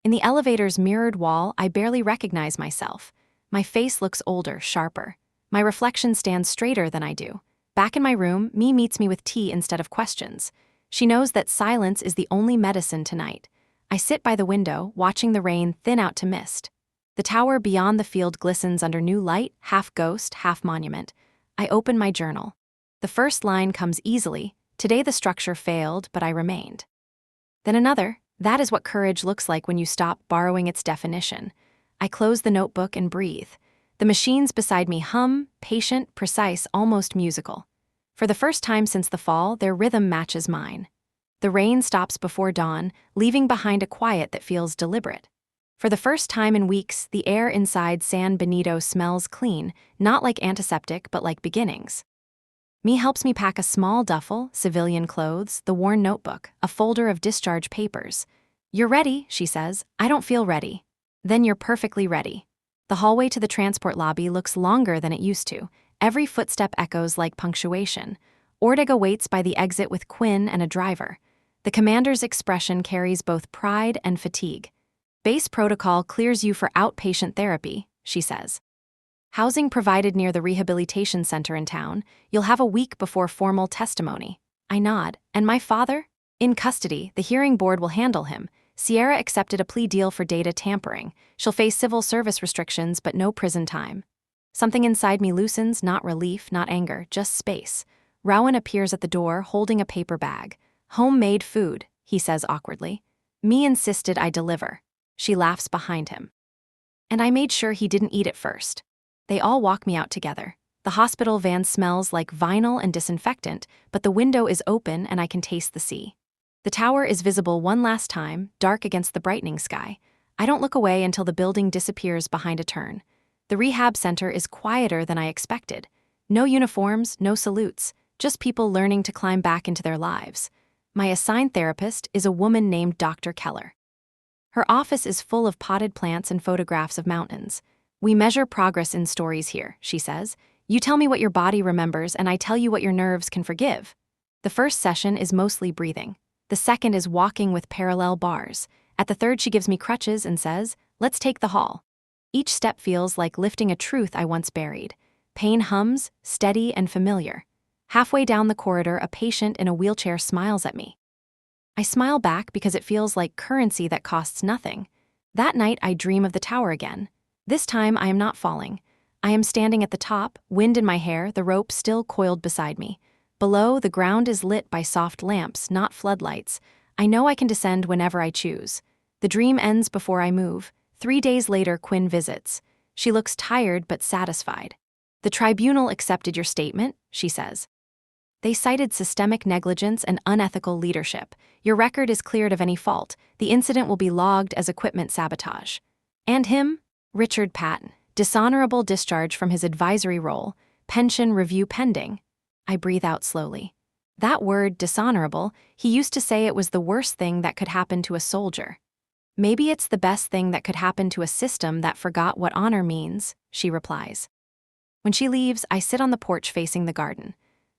In the elevator's mirrored wall, I barely recognize myself. My face looks older, sharper. My reflection stands straighter than I do. Back in my room, Me meets me with tea instead of questions. She knows that silence is the only medicine tonight. I sit by the window, watching the rain thin out to mist. The tower beyond the field glistens under new light, half ghost, half monument. I open my journal. The first line comes easily. Today the structure failed, but I remained. Then another. That is what courage looks like when you stop borrowing its definition. I close the notebook and breathe. The machines beside me hum, patient, precise, almost musical. For the first time since the fall, their rhythm matches mine. The rain stops before dawn, leaving behind a quiet that feels deliberate. For the first time in weeks, the air inside San Benito smells clean, not like antiseptic, but like beginnings. Me helps me pack a small duffel, civilian clothes, the worn notebook, a folder of discharge papers. You're ready, she says. I don't feel ready. Then you're perfectly ready. The hallway to the transport lobby looks longer than it used to. Every footstep echoes like punctuation. Ortega waits by the exit with Quinn and a driver. The commander's expression carries both pride and fatigue. Base protocol clears you for outpatient therapy, she says. Housing provided near the rehabilitation center in town. You'll have a week before formal testimony. I nod. And my father? In custody, the hearing board will handle him. Sierra accepted a plea deal for data tampering. She'll face civil service restrictions, but no prison time. Something inside me loosens, not relief, not anger, just space. Rowan appears at the door, holding a paper bag. Homemade food, he says awkwardly. Me insisted I deliver. She laughs behind him. And I made sure he didn't eat it first. They all walk me out together. The hospital van smells like vinyl and disinfectant, but the window is open and I can taste the sea. The tower is visible one last time, dark against the brightening sky. I don't look away until the building disappears behind a turn. The rehab center is quieter than I expected. No uniforms, no salutes, just people learning to climb back into their lives. My assigned therapist is a woman named Dr. Keller. Her office is full of potted plants and photographs of mountains. "We measure progress in stories here," she says. "You tell me what your body remembers, and I tell you what your nerves can forgive." The first session is mostly breathing. The second is walking with parallel bars. At the third, she gives me crutches and says, "Let's take the hall." Each step feels like lifting a truth I once buried. Pain hums, steady and familiar. Halfway down the corridor, a patient in a wheelchair smiles at me. I smile back because it feels like currency that costs nothing. That night, I dream of the tower again. This time, I am not falling. I am standing at the top, wind in my hair, the rope still coiled beside me. Below, the ground is lit by soft lamps, not floodlights. I know I can descend whenever I choose. The dream ends before I move. 3 days later, Quinn visits. She looks tired but satisfied. "The tribunal accepted your statement," she says. "They cited systemic negligence and unethical leadership. Your record is cleared of any fault. The incident will be logged as equipment sabotage." "And him?" "Richard Patton. Dishonorable discharge from his advisory role. Pension review pending." I breathe out slowly. That word, dishonorable, he used to say it was the worst thing that could happen to a soldier. "Maybe it's the best thing that could happen to a system that forgot what honor means," she replies. When she leaves, I sit on the porch facing the garden.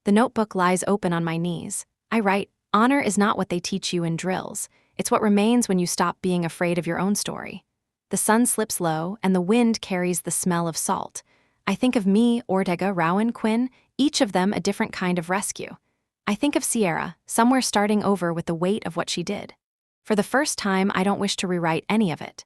The notebook lies open on my knees. I write, "Honor is not what they teach you in drills. It's what remains when you stop being afraid of your own story." The sun slips low, and the wind carries the smell of salt. I think of me, Ortega, Rowan, Quinn, each of them a different kind of rescue. I think of Sierra, somewhere starting over with the weight of what she did. For the first time, I don't wish to rewrite any of it.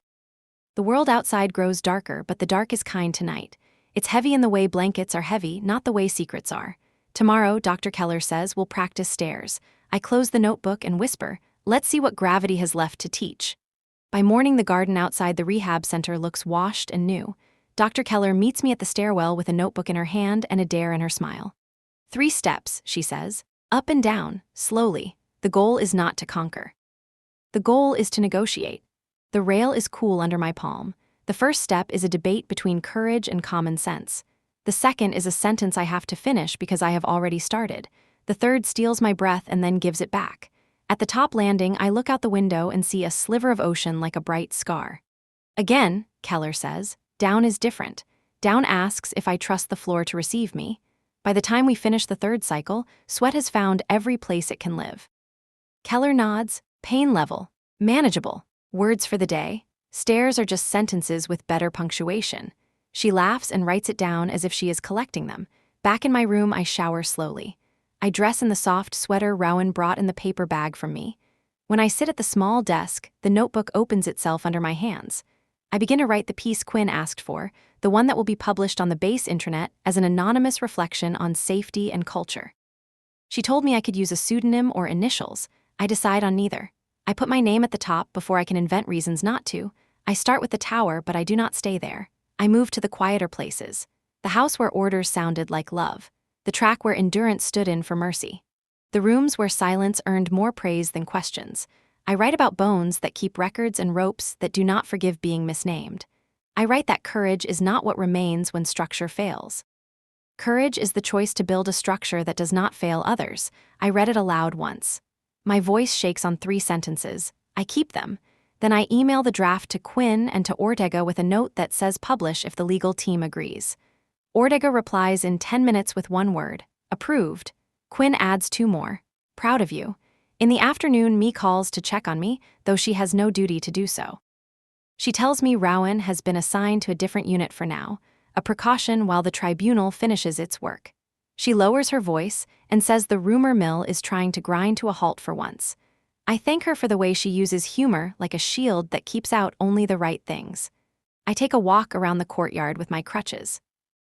The world outside grows darker, but the dark is kind tonight. It's heavy in the way blankets are heavy, not the way secrets are. Tomorrow, Dr. Keller says, we'll practice stairs. I close the notebook and whisper, "Let's see what gravity has left to teach." By morning, the garden outside the rehab center looks washed and new. Dr. Keller meets me at the stairwell with a notebook in her hand and a dare in her smile. 3 steps, she says. Up and down, slowly. The goal is not to conquer. The goal is to negotiate. The rail is cool under my palm. The first step is a debate between courage and common sense. The second is a sentence I have to finish because I have already started. The third steals my breath and then gives it back. At the top landing, I look out the window and see a sliver of ocean like a bright scar. Again, Keller says, down is different. Down asks if I trust the floor to receive me. By the time we finish the third cycle, sweat has found every place it can live. Keller nods, pain level, manageable, words for the day. Stairs are just sentences with better punctuation. She laughs and writes it down as if she is collecting them. Back in my room, I shower slowly. I dress in the soft sweater Rowan brought in the paper bag from me. When I sit at the small desk, the notebook opens itself under my hands. I begin to write the piece Quinn asked for, the one that will be published on the base intranet as an anonymous reflection on safety and culture. She told me I could use a pseudonym or initials. I decide on neither. I put my name at the top before I can invent reasons not to. I start with the tower, but I do not stay there. I move to the quieter places. The house where orders sounded like love. The track where endurance stood in for mercy. The rooms where silence earned more praise than questions. I write about bones that keep records and ropes that do not forgive being misnamed. I write that courage is not what remains when structure fails. Courage is the choice to build a structure that does not fail others. I read it aloud once. My voice shakes on 3 sentences. I keep them. Then I email the draft to Quinn and to Ortega with a note that says publish if the legal team agrees. Ortega replies in 10 minutes with 1 word, approved. Quinn adds 2 more, proud of you. In the afternoon, Me calls to check on me, though she has no duty to do so. She tells me Rowan has been assigned to a different unit for now, a precaution while the tribunal finishes its work. She lowers her voice and says the rumor mill is trying to grind to a halt for once. I thank her for the way she uses humor like a shield that keeps out only the right things. I take a walk around the courtyard with my crutches.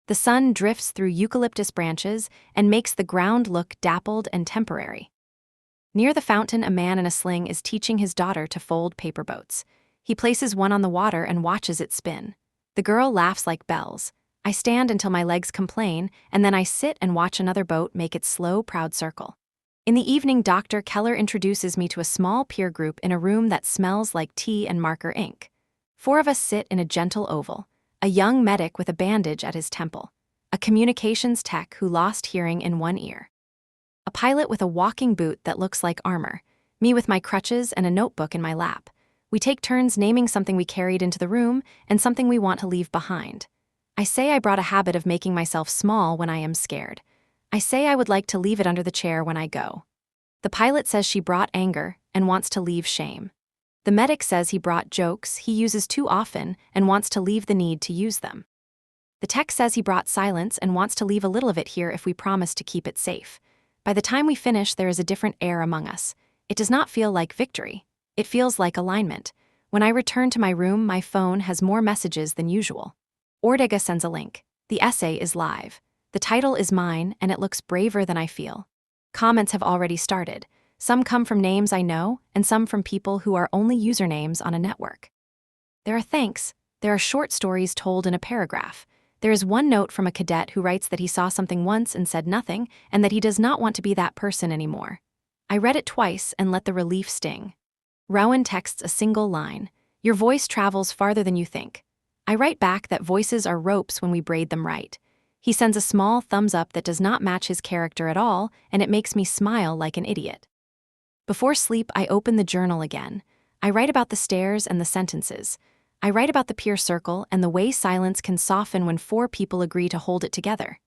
The sun drifts through eucalyptus branches and makes the ground look dappled and temporary. Near the fountain, a man in a sling is teaching his daughter to fold paper boats. He places one on the water and watches it spin. The girl laughs like bells. I stand until my legs complain, and then I sit and watch another boat make its slow, proud circle. In the evening, Dr. Keller introduces me to a small peer group in a room that smells like tea and marker ink. 4 of us sit in a gentle oval, a young medic with a bandage at his temple, a communications tech who lost hearing in one ear, a pilot with a walking boot that looks like armor, me with my crutches and a notebook in my lap. We take turns naming something we carried into the room and something we want to leave behind. I say I brought a habit of making myself small when I am scared. I say I would like to leave it under the chair when I go. The pilot says she brought anger and wants to leave shame. The medic says he brought jokes he uses too often and wants to leave the need to use them. The tech says he brought silence and wants to leave a little of it here if we promise to keep it safe. By the time we finish, there is a different air among us. It does not feel like victory. It feels like alignment. When I return to my room, my phone has more messages than usual. Ortega sends a link. The essay is live. The title is mine, and it looks braver than I feel. Comments have already started. Some come from names I know, and some from people who are only usernames on a network. There are thanks. There are short stories told in a paragraph. There is one note from a cadet who writes that he saw something once and said nothing, and that he does not want to be that person anymore. I read it twice and let the relief sting. Rowan texts a single line. Your voice travels farther than you think. I write back that voices are ropes when we braid them right. He sends a small thumbs up that does not match his character at all, and it makes me smile like an idiot. Before sleep, I open the journal again. I write about the stairs and the sentences. I write about the peer circle and the way silence can soften when 4 people agree to hold it together.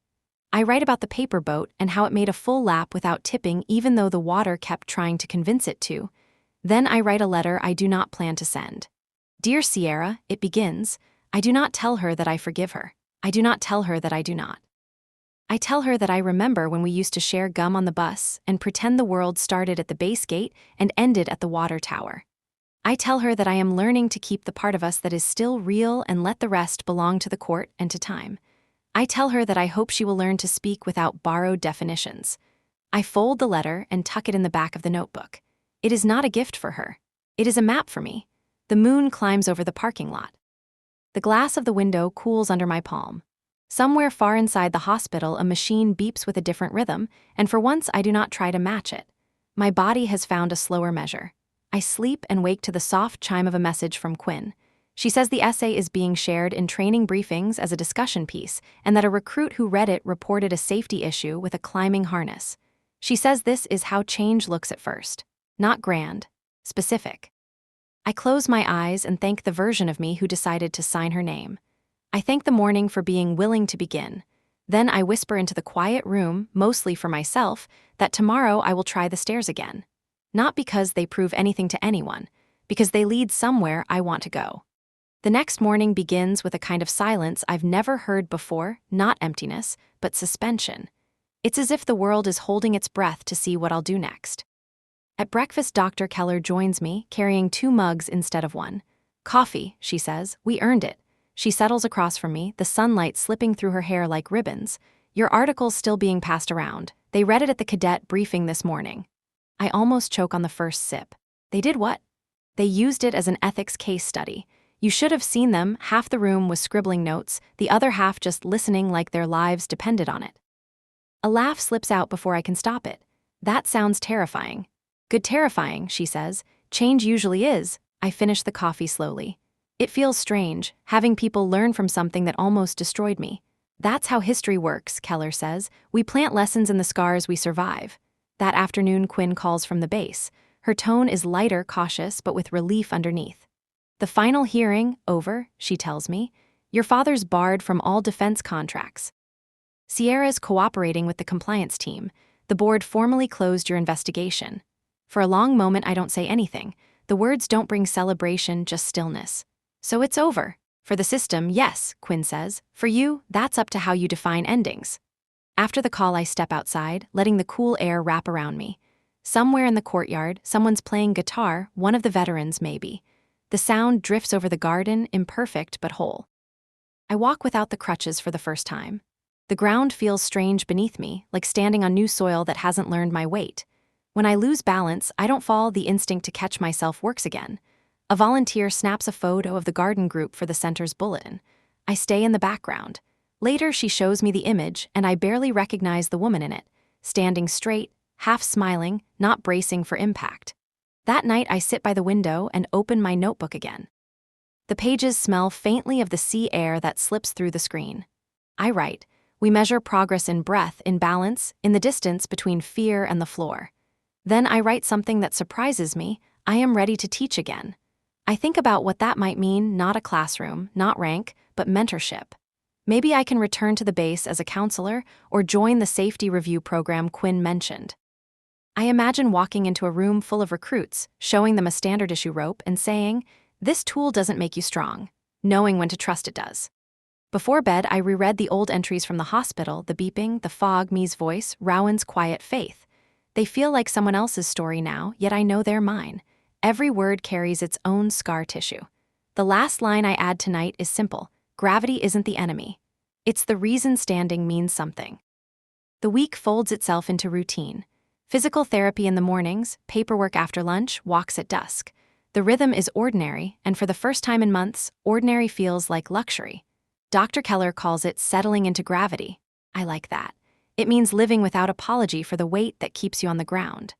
I write about the paper boat and how it made a full lap without tipping even though the water kept trying to convince it to. Then I write a letter I do not plan to send. Dear Sierra, it begins. I do not tell her that I forgive her. I do not tell her that I do not. I tell her that I remember when we used to share gum on the bus and pretend the world started at the base gate and ended at the water tower. I tell her that I am learning to keep the part of us that is still real and let the rest belong to the court and to time. I tell her that I hope she will learn to speak without borrowed definitions. I fold the letter and tuck it in the back of the notebook. It is not a gift for her. It is a map for me. The moon climbs over the parking lot. The glass of the window cools under my palm. Somewhere far inside the hospital, a machine beeps with a different rhythm, and for once I do not try to match it. My body has found a slower measure. I sleep and wake to the soft chime of a message from Quinn. She says the essay is being shared in training briefings as a discussion piece, and that a recruit who read it reported a safety issue with a climbing harness. She says this is how change looks at first. Not grand, specific. I close my eyes and thank the version of me who decided to sign her name. I thank the morning for being willing to begin. Then I whisper into the quiet room, mostly for myself, that tomorrow I will try the stairs again. Not because they prove anything to anyone, because they lead somewhere I want to go. The next morning begins with a kind of silence I've never heard before, not emptiness, but suspension. It's as if the world is holding its breath to see what I'll do next. At breakfast, Dr. Keller joins me, carrying 2 mugs instead of 1. Coffee, she says. We earned it. She settles across from me, the sunlight slipping through her hair like ribbons. Your article's still being passed around. They read it at the cadet briefing this morning. I almost choke on the first sip. They did what? They used it as an ethics case study. You should have seen them. Half the room was scribbling notes, the other half just listening like their lives depended on it. A laugh slips out before I can stop it. That sounds terrifying. Good terrifying, she says. Change usually is. I finish the coffee slowly. It feels strange, having people learn from something that almost destroyed me. That's how history works, Keller says. We plant lessons in the scars we survive. That afternoon, Quinn calls from the base. Her tone is lighter, cautious, but with relief underneath. The final hearing, over, she tells me. Your father's barred from all defense contracts. Sierra's cooperating with the compliance team. The board formally closed your investigation. For a long moment, I don't say anything. The words don't bring celebration, just stillness. So it's over. For the system, yes, Quinn says. For you, that's up to how you define endings. After the call, I step outside, letting the cool air wrap around me. Somewhere in the courtyard, someone's playing guitar, one of the veterans maybe. The sound drifts over the garden, imperfect but whole. I walk without the crutches for the first time. The ground feels strange beneath me, like standing on new soil that hasn't learned my weight. When I lose balance, I don't fall. The instinct to catch myself works again. A volunteer snaps a photo of the garden group for the center's bulletin. I stay in the background. Later, she shows me the image, and I barely recognize the woman in it, standing straight, half smiling, not bracing for impact. That night, I sit by the window and open my notebook again. The pages smell faintly of the sea air that slips through the screen. I write, "We measure progress in breath, in balance, in the distance between fear and the floor." Then I write something that surprises me. I am ready to teach again. I think about what that might mean, not a classroom, not rank, but mentorship. Maybe I can return to the base as a counselor or join the safety review program Quinn mentioned. I imagine walking into a room full of recruits, showing them a standard issue rope and saying, "This tool doesn't make you strong," knowing when to trust it does. Before bed, I reread the old entries from the hospital, the beeping, the fog, me's voice, Rowan's quiet faith. They feel like someone else's story now, yet I know they're mine. Every word carries its own scar tissue. The last line I add tonight is simple: gravity isn't the enemy. It's the reason standing means something. The week folds itself into routine. Physical therapy in the mornings, paperwork after lunch, walks at dusk. The rhythm is ordinary, and for the first time in months, ordinary feels like luxury. Dr. Keller calls it settling into gravity. I like that. It means living without apology for the weight that keeps you on the ground.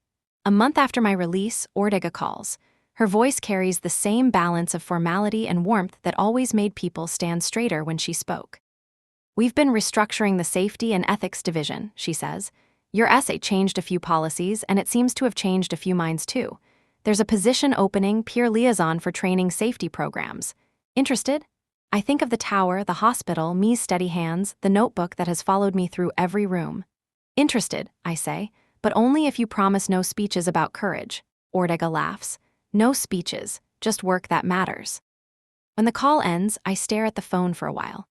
A month after my release, Ortega calls. Her voice carries the same balance of formality and warmth that always made people stand straighter when she spoke. "We've been restructuring the safety and ethics division," she says. "Your essay changed a few policies, and it seems to have changed a few minds too. There's a position opening, peer liaison for training safety programs. Interested?" I think of the tower, the hospital, me's steady hands, the notebook that has followed me through every room. "Interested," I say, "but only if you promise no speeches about courage." Ortega laughs. "No speeches, just work that matters." When the call ends, I stare at the phone for a while.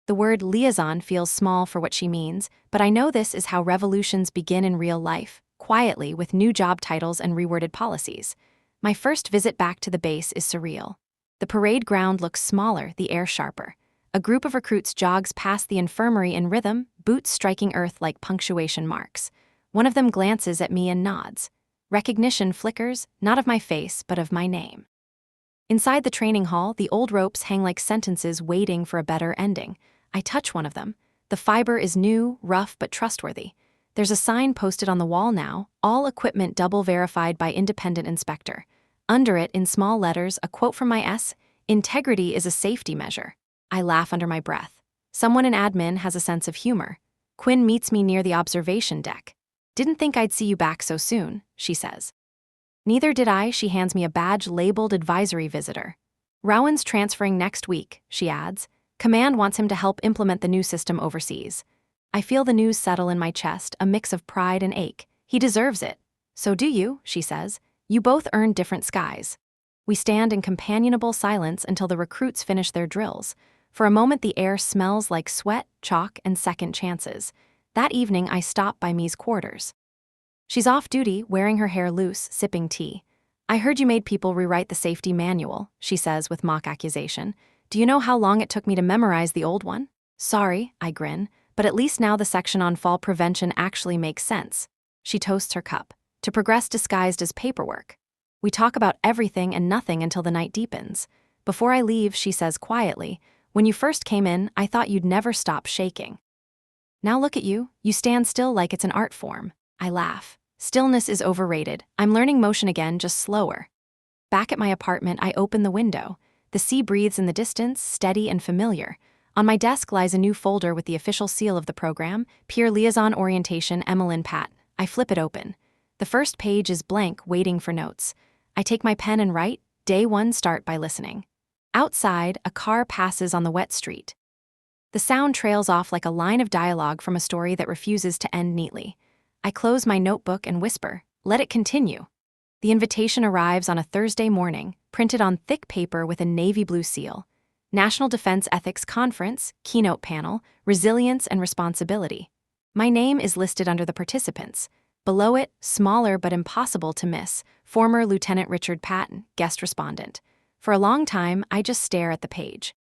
The word liaison feels small for what she means, but I know this is how revolutions begin in real life, quietly with new job titles and reworded policies. My first visit back to the base is surreal. The parade ground looks smaller, the air sharper. A group of recruits jogs past the infirmary in rhythm, boots striking earth like punctuation marks. One of them glances at me and nods. Recognition flickers, not of my face, but of my name. Inside the training hall, the old ropes hang like sentences waiting for a better ending. I touch one of them. The fiber is new, rough, but trustworthy. There's a sign posted on the wall now, "All equipment double verified by independent inspector." Under it, in small letters, a quote from my S, "Integrity is a safety measure." I laugh under my breath. Someone in admin has a sense of humor. Quinn meets me near the observation deck. "Didn't think I'd see you back so soon," she says. "Neither did I." She hands me a badge labeled advisory visitor. "Rowan's transferring next week," she adds. "Command wants him to help implement the new system overseas." I feel the news settle in my chest, a mix of pride and ache. "He deserves it." "So do you," she says. "You both earn different skies." We stand in companionable silence until the recruits finish their drills. For a moment, the air smells like sweat, chalk, and second chances. That evening, I stop by me's quarters. She's off duty, wearing her hair loose, sipping tea. "I heard you made people rewrite the safety manual," she says with mock accusation. "Do you know how long it took me to memorize the old one?" "Sorry," I grin, "but at least now the section on fall prevention actually makes sense." She toasts her cup. "To progress disguised as paperwork." We talk about everything and nothing until the night deepens. Before I leave, she says quietly, "When you first came in, I thought you'd never stop shaking. Now look at you, you stand still like it's an art form." I laugh. Stillness is overrated. I'm learning motion again, just slower. Back at my apartment, I open the window. The sea breathes in the distance, steady and familiar. On my desk lies a new folder with the official seal of the program, Peer Liaison Orientation, Emmeline Pat. I flip it open. The first page is blank, waiting for notes. I take my pen and write, "Day 1, start by listening." Outside, a car passes on the wet street. The sound trails off like a line of dialogue from a story that refuses to end neatly. I close my notebook and whisper, "Let it continue." The invitation arrives on a Thursday morning, printed on thick paper with a navy blue seal. National Defense Ethics Conference, keynote panel, Resilience and Responsibility. My name is listed under the participants. Below it, smaller but impossible to miss, former Lieutenant Richard Patton, guest respondent. For a long time, I just stare at the page.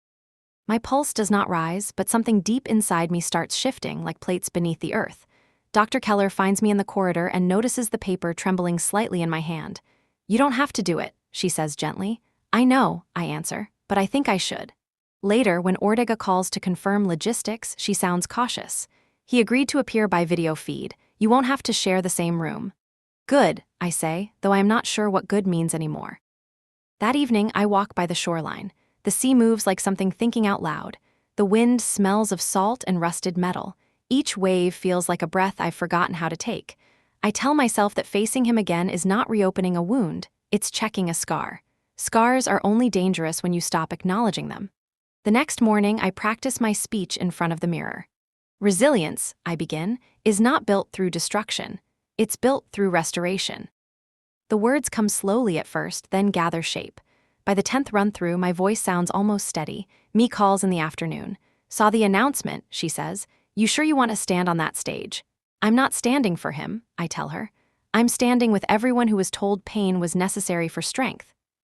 My pulse does not rise, but something deep inside me starts shifting like plates beneath the earth. Dr. Keller finds me in the corridor and notices the paper trembling slightly in my hand. "You don't have to do it," she says gently. "I know," I answer, "but I think I should." Later, when Ortega calls to confirm logistics, she sounds cautious. "He agreed to appear by video feed. You won't have to share the same room. Good, I say, though I am not sure what good means anymore. That evening, I walk by the shoreline. The sea moves like something thinking out loud. The wind smells of salt and rusted metal. Each wave feels like a breath I've forgotten how to take. I tell myself that facing him again is not reopening a wound, it's checking a scar. Scars are only dangerous when you stop acknowledging them. The next morning, I practice my speech in front of the mirror. Resilience, I begin, is not built through destruction. It's built through restoration. The words come slowly at first, then gather shape. By the 10th run-through, my voice sounds almost steady. Me calls in the afternoon. Saw the announcement, she says. You sure you want to stand on that stage? I'm not standing for him, I tell her. I'm standing with everyone who was told pain was necessary for strength.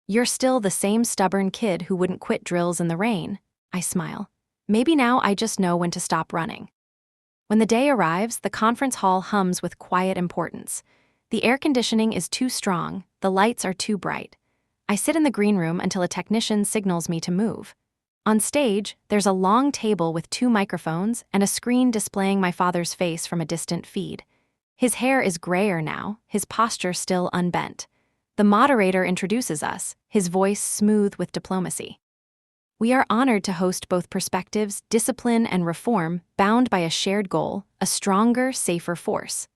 You're still the same stubborn kid who wouldn't quit drills in the rain. I smile. Maybe now I just know when to stop running. When the day arrives, the conference hall hums with quiet importance. The air conditioning is too strong, the lights are too bright. I sit in the green room until a technician signals me to move. On stage, there's a long table with 2 microphones and a screen displaying my father's face from a distant feed. His hair is grayer now, his posture still unbent. The moderator introduces us, his voice smooth with diplomacy. We are honored to host both perspectives, discipline, and reform, bound by a shared goal, a stronger, safer force.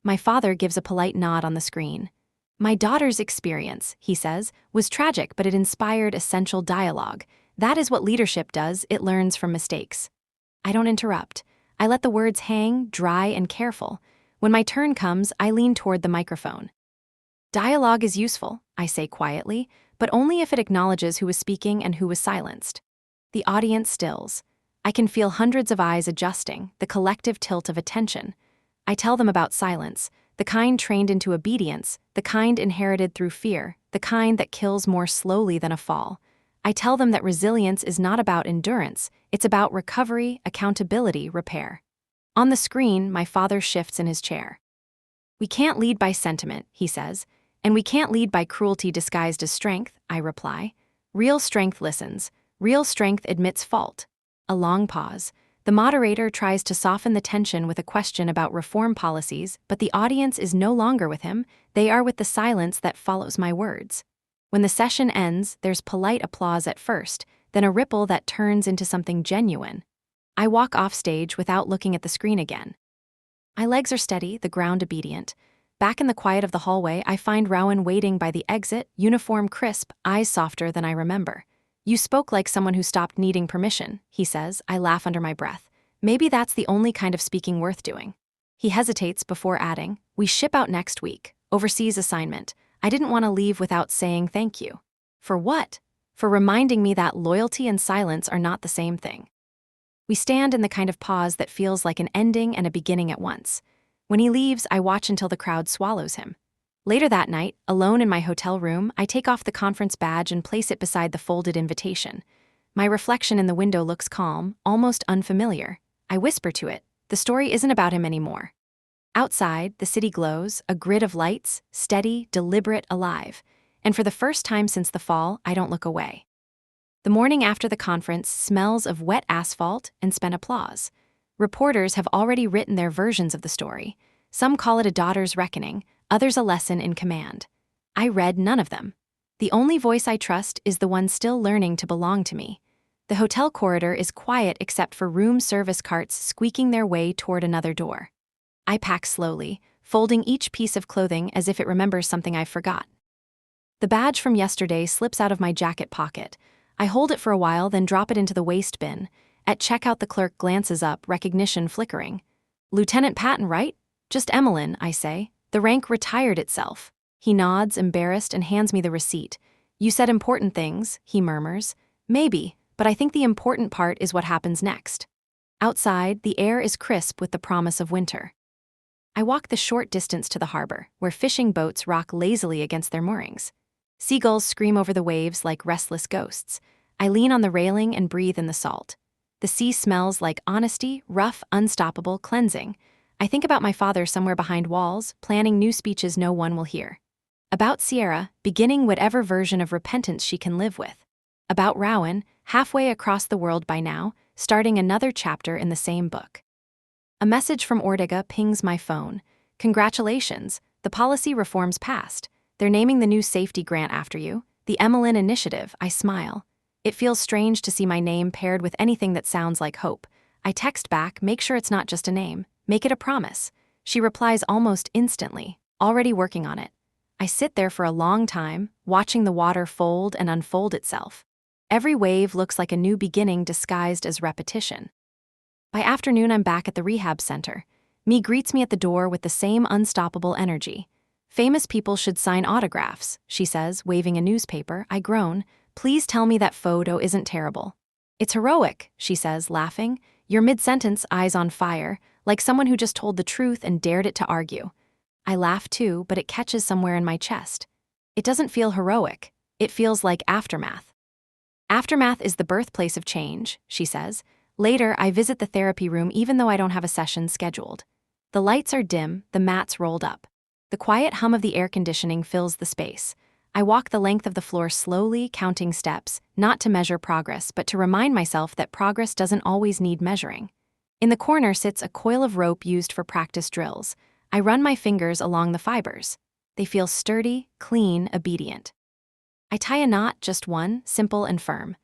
My father gives a polite nod on the screen. My daughter's experience, he says, was tragic, but it inspired essential dialogue. That is what leadership does, it learns from mistakes. I don't interrupt. I let the words hang, dry and careful. When my turn comes, I lean toward the microphone. Dialogue is useful, I say quietly, but only if it acknowledges who was speaking and who was silenced. The audience stills. I can feel hundreds of eyes adjusting, the collective tilt of attention. I tell them about silence, the kind trained into obedience, the kind inherited through fear, the kind that kills more slowly than a fall. I tell them that resilience is not about endurance, it's about recovery, accountability, repair. On the screen, my father shifts in his chair. We can't lead by sentiment, he says, and we can't lead by cruelty disguised as strength, I reply. Real strength listens. Real strength admits fault. A long pause. The moderator tries to soften the tension with a question about reform policies, but the audience is no longer with him. They are with the silence that follows my words. When the session ends, there's polite applause at first, then a ripple that turns into something genuine. I walk off stage without looking at the screen again. My legs are steady, the ground obedient. Back in the quiet of the hallway, I find Rowan waiting by the exit, uniform crisp, eyes softer than I remember. You spoke like someone who stopped needing permission, he says. I laugh under my breath. Maybe that's the only kind of speaking worth doing. He hesitates before adding, we ship out next week, overseas assignment. I didn't want to leave without saying thank you. For what? For reminding me that loyalty and silence are not the same thing. We stand in the kind of pause that feels like an ending and a beginning at once. When he leaves, I watch until the crowd swallows him. Later that night, alone in my hotel room, I take off the conference badge and place it beside the folded invitation. My reflection in the window looks calm, almost unfamiliar. I whisper to it, the story isn't about him anymore. Outside, the city glows, a grid of lights, steady, deliberate, alive. And for the first time since the fall, I don't look away. The morning after the conference smells of wet asphalt and spent applause. Reporters have already written their versions of the story. Some call it a daughter's reckoning, others a lesson in command. I read none of them. The only voice I trust is the one still learning to belong to me. The hotel corridor is quiet except for room service carts squeaking their way toward another door. I pack slowly, folding each piece of clothing as if it remembers something I forgot. The badge from yesterday slips out of my jacket pocket. I hold it for a while, then drop it into the waste bin. At checkout, the clerk glances up, recognition flickering. Lieutenant Patton, right? Just Emmeline, I say. The rank retired itself. He nods, embarrassed, and hands me the receipt. You said important things, he murmurs. Maybe, but I think the important part is what happens next. Outside, the air is crisp with the promise of winter. I walk the short distance to the harbor, where fishing boats rock lazily against their moorings. Seagulls scream over the waves like restless ghosts. I lean on the railing and breathe in the salt. The sea smells like honesty, rough, unstoppable, cleansing. I think about my father somewhere behind walls, planning new speeches no one will hear. About Sierra, beginning whatever version of repentance she can live with. About Rowan, halfway across the world by now, starting another chapter in the same book. A message from Ortega pings my phone. Congratulations, the policy reforms passed. They're naming the new safety grant after you, the Emmeline Initiative. I smile. It feels strange to see my name paired with anything that sounds like hope. I text back, make sure it's not just a name. Make it a promise. She replies almost instantly, already working on it. I sit there for a long time, watching the water fold and unfold itself. Every wave looks like a new beginning disguised as repetition. By afternoon, I'm back at the rehab center. Me greets me at the door with the same unstoppable energy. Famous people should sign autographs, she says, waving a newspaper. I groan. Please tell me that photo isn't terrible. It's heroic, she says, laughing. You're mid-sentence, eyes on fire, like someone who just told the truth and dared it to argue. I laugh too, but it catches somewhere in my chest. It doesn't feel heroic. It feels like aftermath. Aftermath is the birthplace of change, she says. Later, I visit the therapy room even though I don't have a session scheduled. The lights are dim, the mats rolled up. The quiet hum of the air conditioning fills the space. I walk the length of the floor slowly, counting steps, not to measure progress, but to remind myself that progress doesn't always need measuring. In the corner sits a coil of rope used for practice drills. I run my fingers along the fibers. They feel sturdy, clean, obedient. I tie a knot, just one, simple and firm.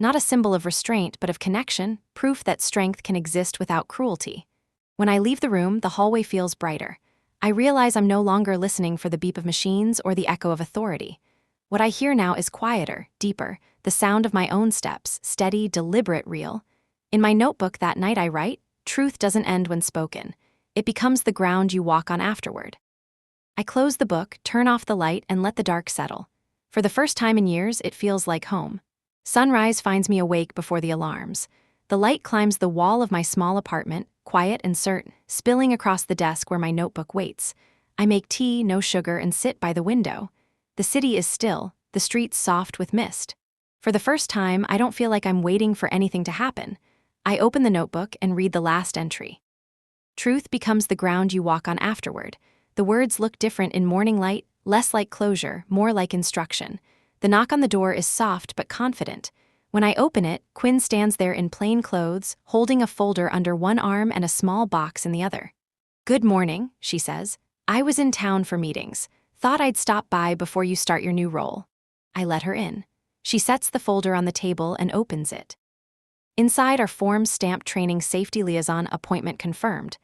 Not a symbol of restraint, but of connection, proof that strength can exist without cruelty. When I leave the room, the hallway feels brighter. I realize I'm no longer listening for the beep of machines or the echo of authority. What I hear now is quieter, deeper, the sound of my own steps, steady, deliberate, real. In my notebook that night I write, truth doesn't end when spoken. It becomes the ground you walk on afterward. I close the book, turn off the light, and let the dark settle. For the first time in years, it feels like home. Sunrise finds me awake before the alarms. The light climbs the wall of my small apartment, quiet and certain, spilling across the desk where my notebook waits. I make tea, no sugar, and sit by the window. The city is still, the streets soft with mist. For the first time, I don't feel like I'm waiting for anything to happen. I open the notebook and read the last entry. Truth becomes the ground you walk on afterward. The words look different in morning light, less like closure, more like instruction. The knock on the door is soft but confident. When I open it, Quinn stands there in plain clothes, holding a folder under one arm and a small box in the other. Good morning, she says. I was in town for meetings. Thought I'd stop by before you start your new role. I let her in. She sets the folder on the table and opens it. Inside are forms stamped training safety liaison appointment confirmed.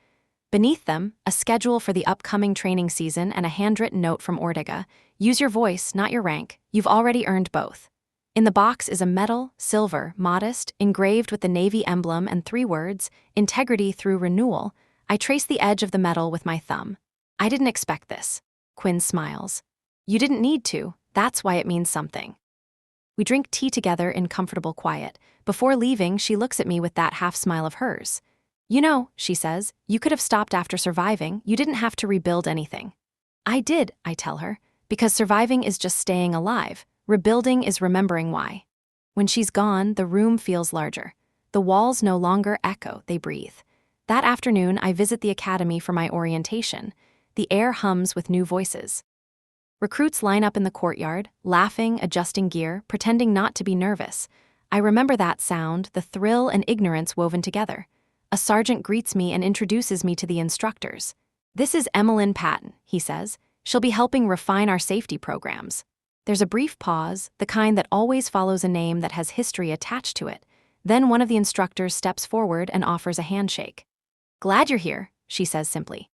Beneath them, a schedule for the upcoming training season and a handwritten note from Ortega. Use your voice, not your rank. You've already earned both. In the box is a medal, silver, modest, engraved with the Navy emblem and 3 words, integrity through renewal. I trace the edge of the medal with my thumb. I didn't expect this. Quinn smiles. You didn't need to. That's why it means something. We drink tea together in comfortable quiet. Before leaving, she looks at me with that half smile of hers. You know, she says, you could have stopped after surviving. You didn't have to rebuild anything. I did, I tell her, because surviving is just staying alive. Rebuilding is remembering why. When she's gone, the room feels larger. The walls no longer echo, they breathe. That afternoon, I visit the academy for my orientation. The air hums with new voices. Recruits line up in the courtyard, laughing, adjusting gear, pretending not to be nervous. I remember that sound, the thrill and ignorance woven together. A sergeant greets me and introduces me to the instructors. This is Emmeline Patton, he says. She'll be helping refine our safety programs. There's a brief pause, the kind that always follows a name that has history attached to it. Then one of the instructors steps forward and offers a handshake. Glad you're here, she says simply.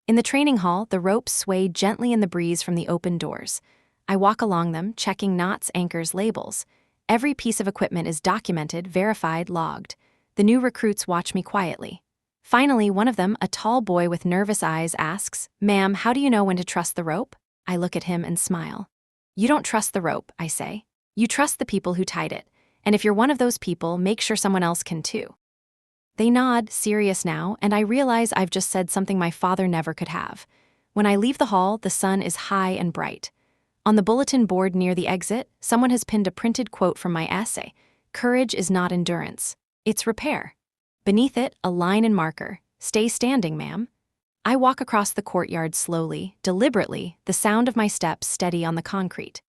In the training hall, the ropes sway gently in the breeze from the open doors. I walk along them, checking knots, anchors, labels. Every piece of equipment is documented, verified, logged. The new recruits watch me quietly. Finally, one of them, a tall boy with nervous eyes, asks, "Ma'am, how do you know when to trust the rope?" I look at him and smile. You don't trust the rope, I say. You trust the people who tied it. And if you're one of those people, make sure someone else can too. They nod, serious now, and I realize I've just said something my father never could have. When I leave the hall, the sun is high and bright. On the bulletin board near the exit, someone has pinned a printed quote from my essay. Courage is not endurance. It's repair. Beneath it, a line in marker. Stay standing, ma'am. I walk across the courtyard slowly, deliberately, the sound of my steps steady on the concrete.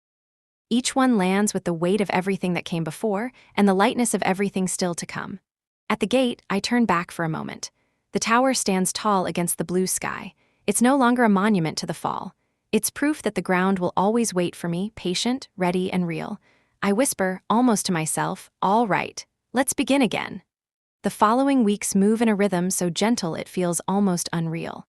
Each one lands with the weight of everything that came before and the lightness of everything still to come. At the gate, I turn back for a moment. The tower stands tall against the blue sky. It's no longer a monument to the fall. It's proof that the ground will always wait for me, patient, ready, and real. I whisper, almost to myself, all right, let's begin again. The following weeks move in a rhythm so gentle it feels almost unreal.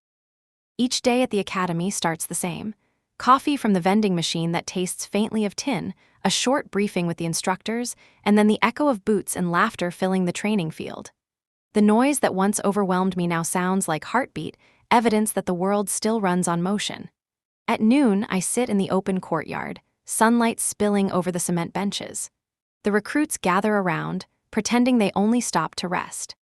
Each day at the academy starts the same. Coffee from the vending machine that tastes faintly of tin, a short briefing with the instructors, and then the echo of boots and laughter filling the training field. The noise that once overwhelmed me now sounds like heartbeat, evidence that the world still runs on motion. At noon, I sit in the open courtyard, sunlight spilling over the cement benches. The recruits gather around, pretending they only stop to rest.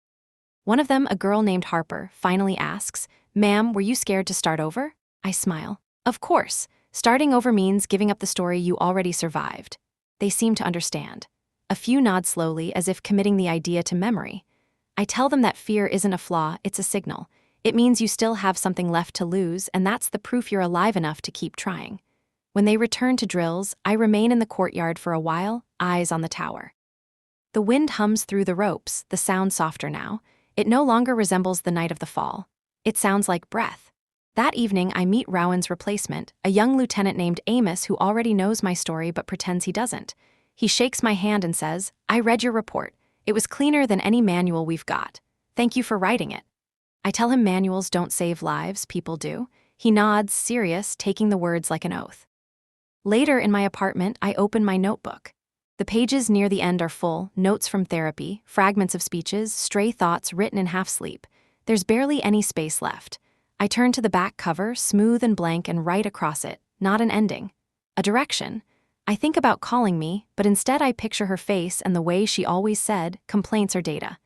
One of them, a girl named Harper, finally asks, "Ma'am, were you scared to start over?" I smile. Of course, starting over means giving up the story you already survived. They seem to understand. A few nod slowly as if committing the idea to memory. I tell them that fear isn't a flaw, it's a signal. It means you still have something left to lose, and that's the proof you're alive enough to keep trying. When they return to drills, I remain in the courtyard for a while, eyes on the tower. The wind hums through the ropes, the sound softer now. It no longer resembles the night of the fall. It sounds like breath. That evening, I meet Rowan's replacement, a young lieutenant named Amos who already knows my story but pretends he doesn't. He shakes my hand and says, "I read your report. It was cleaner than any manual we've got. Thank you for writing it." I tell him manuals don't save lives, people do. He nods, serious, taking the words like an oath. Later in my apartment, I open my notebook. The pages near the end are full, notes from therapy, fragments of speeches, stray thoughts written in half-sleep. There's barely any space left. I turn to the back cover, smooth and blank, and write across it, not an ending. A direction. I think about calling me, but instead I picture her face and the way she always said, complaints are data.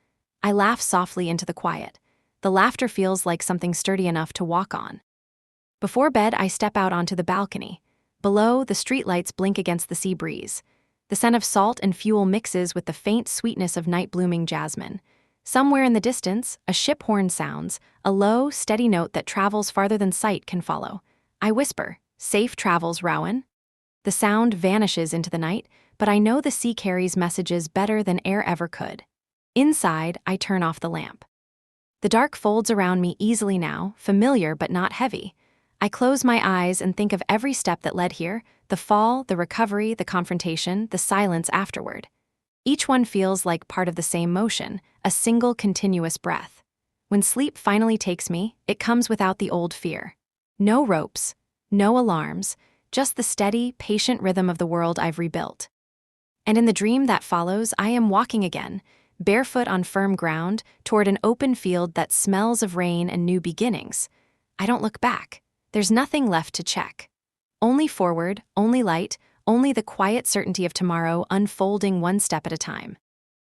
I laugh softly into the quiet. The laughter feels like something sturdy enough to walk on. Before bed, I step out onto the balcony. Below, the streetlights blink against the sea breeze. The scent of salt and fuel mixes with the faint sweetness of night-blooming jasmine. Somewhere in the distance, a ship horn sounds, a low, steady note that travels farther than sight can follow. I whisper, "Safe travels, Rowan." The sound vanishes into the night, but I know the sea carries messages better than air ever could. Inside, I turn off the lamp. The dark folds around me easily now, familiar but not heavy. I close my eyes and think of every step that led here, the fall, the recovery, the confrontation, the silence afterward. Each one feels like part of the same motion, a single continuous breath. When sleep finally takes me, it comes without the old fear. No ropes, no alarms, just the steady, patient rhythm of the world I've rebuilt. And in the dream that follows, I am walking again, barefoot on firm ground, toward an open field that smells of rain and new beginnings. I don't look back. There's nothing left to check. Only forward, only light, only the quiet certainty of tomorrow unfolding one step at a time.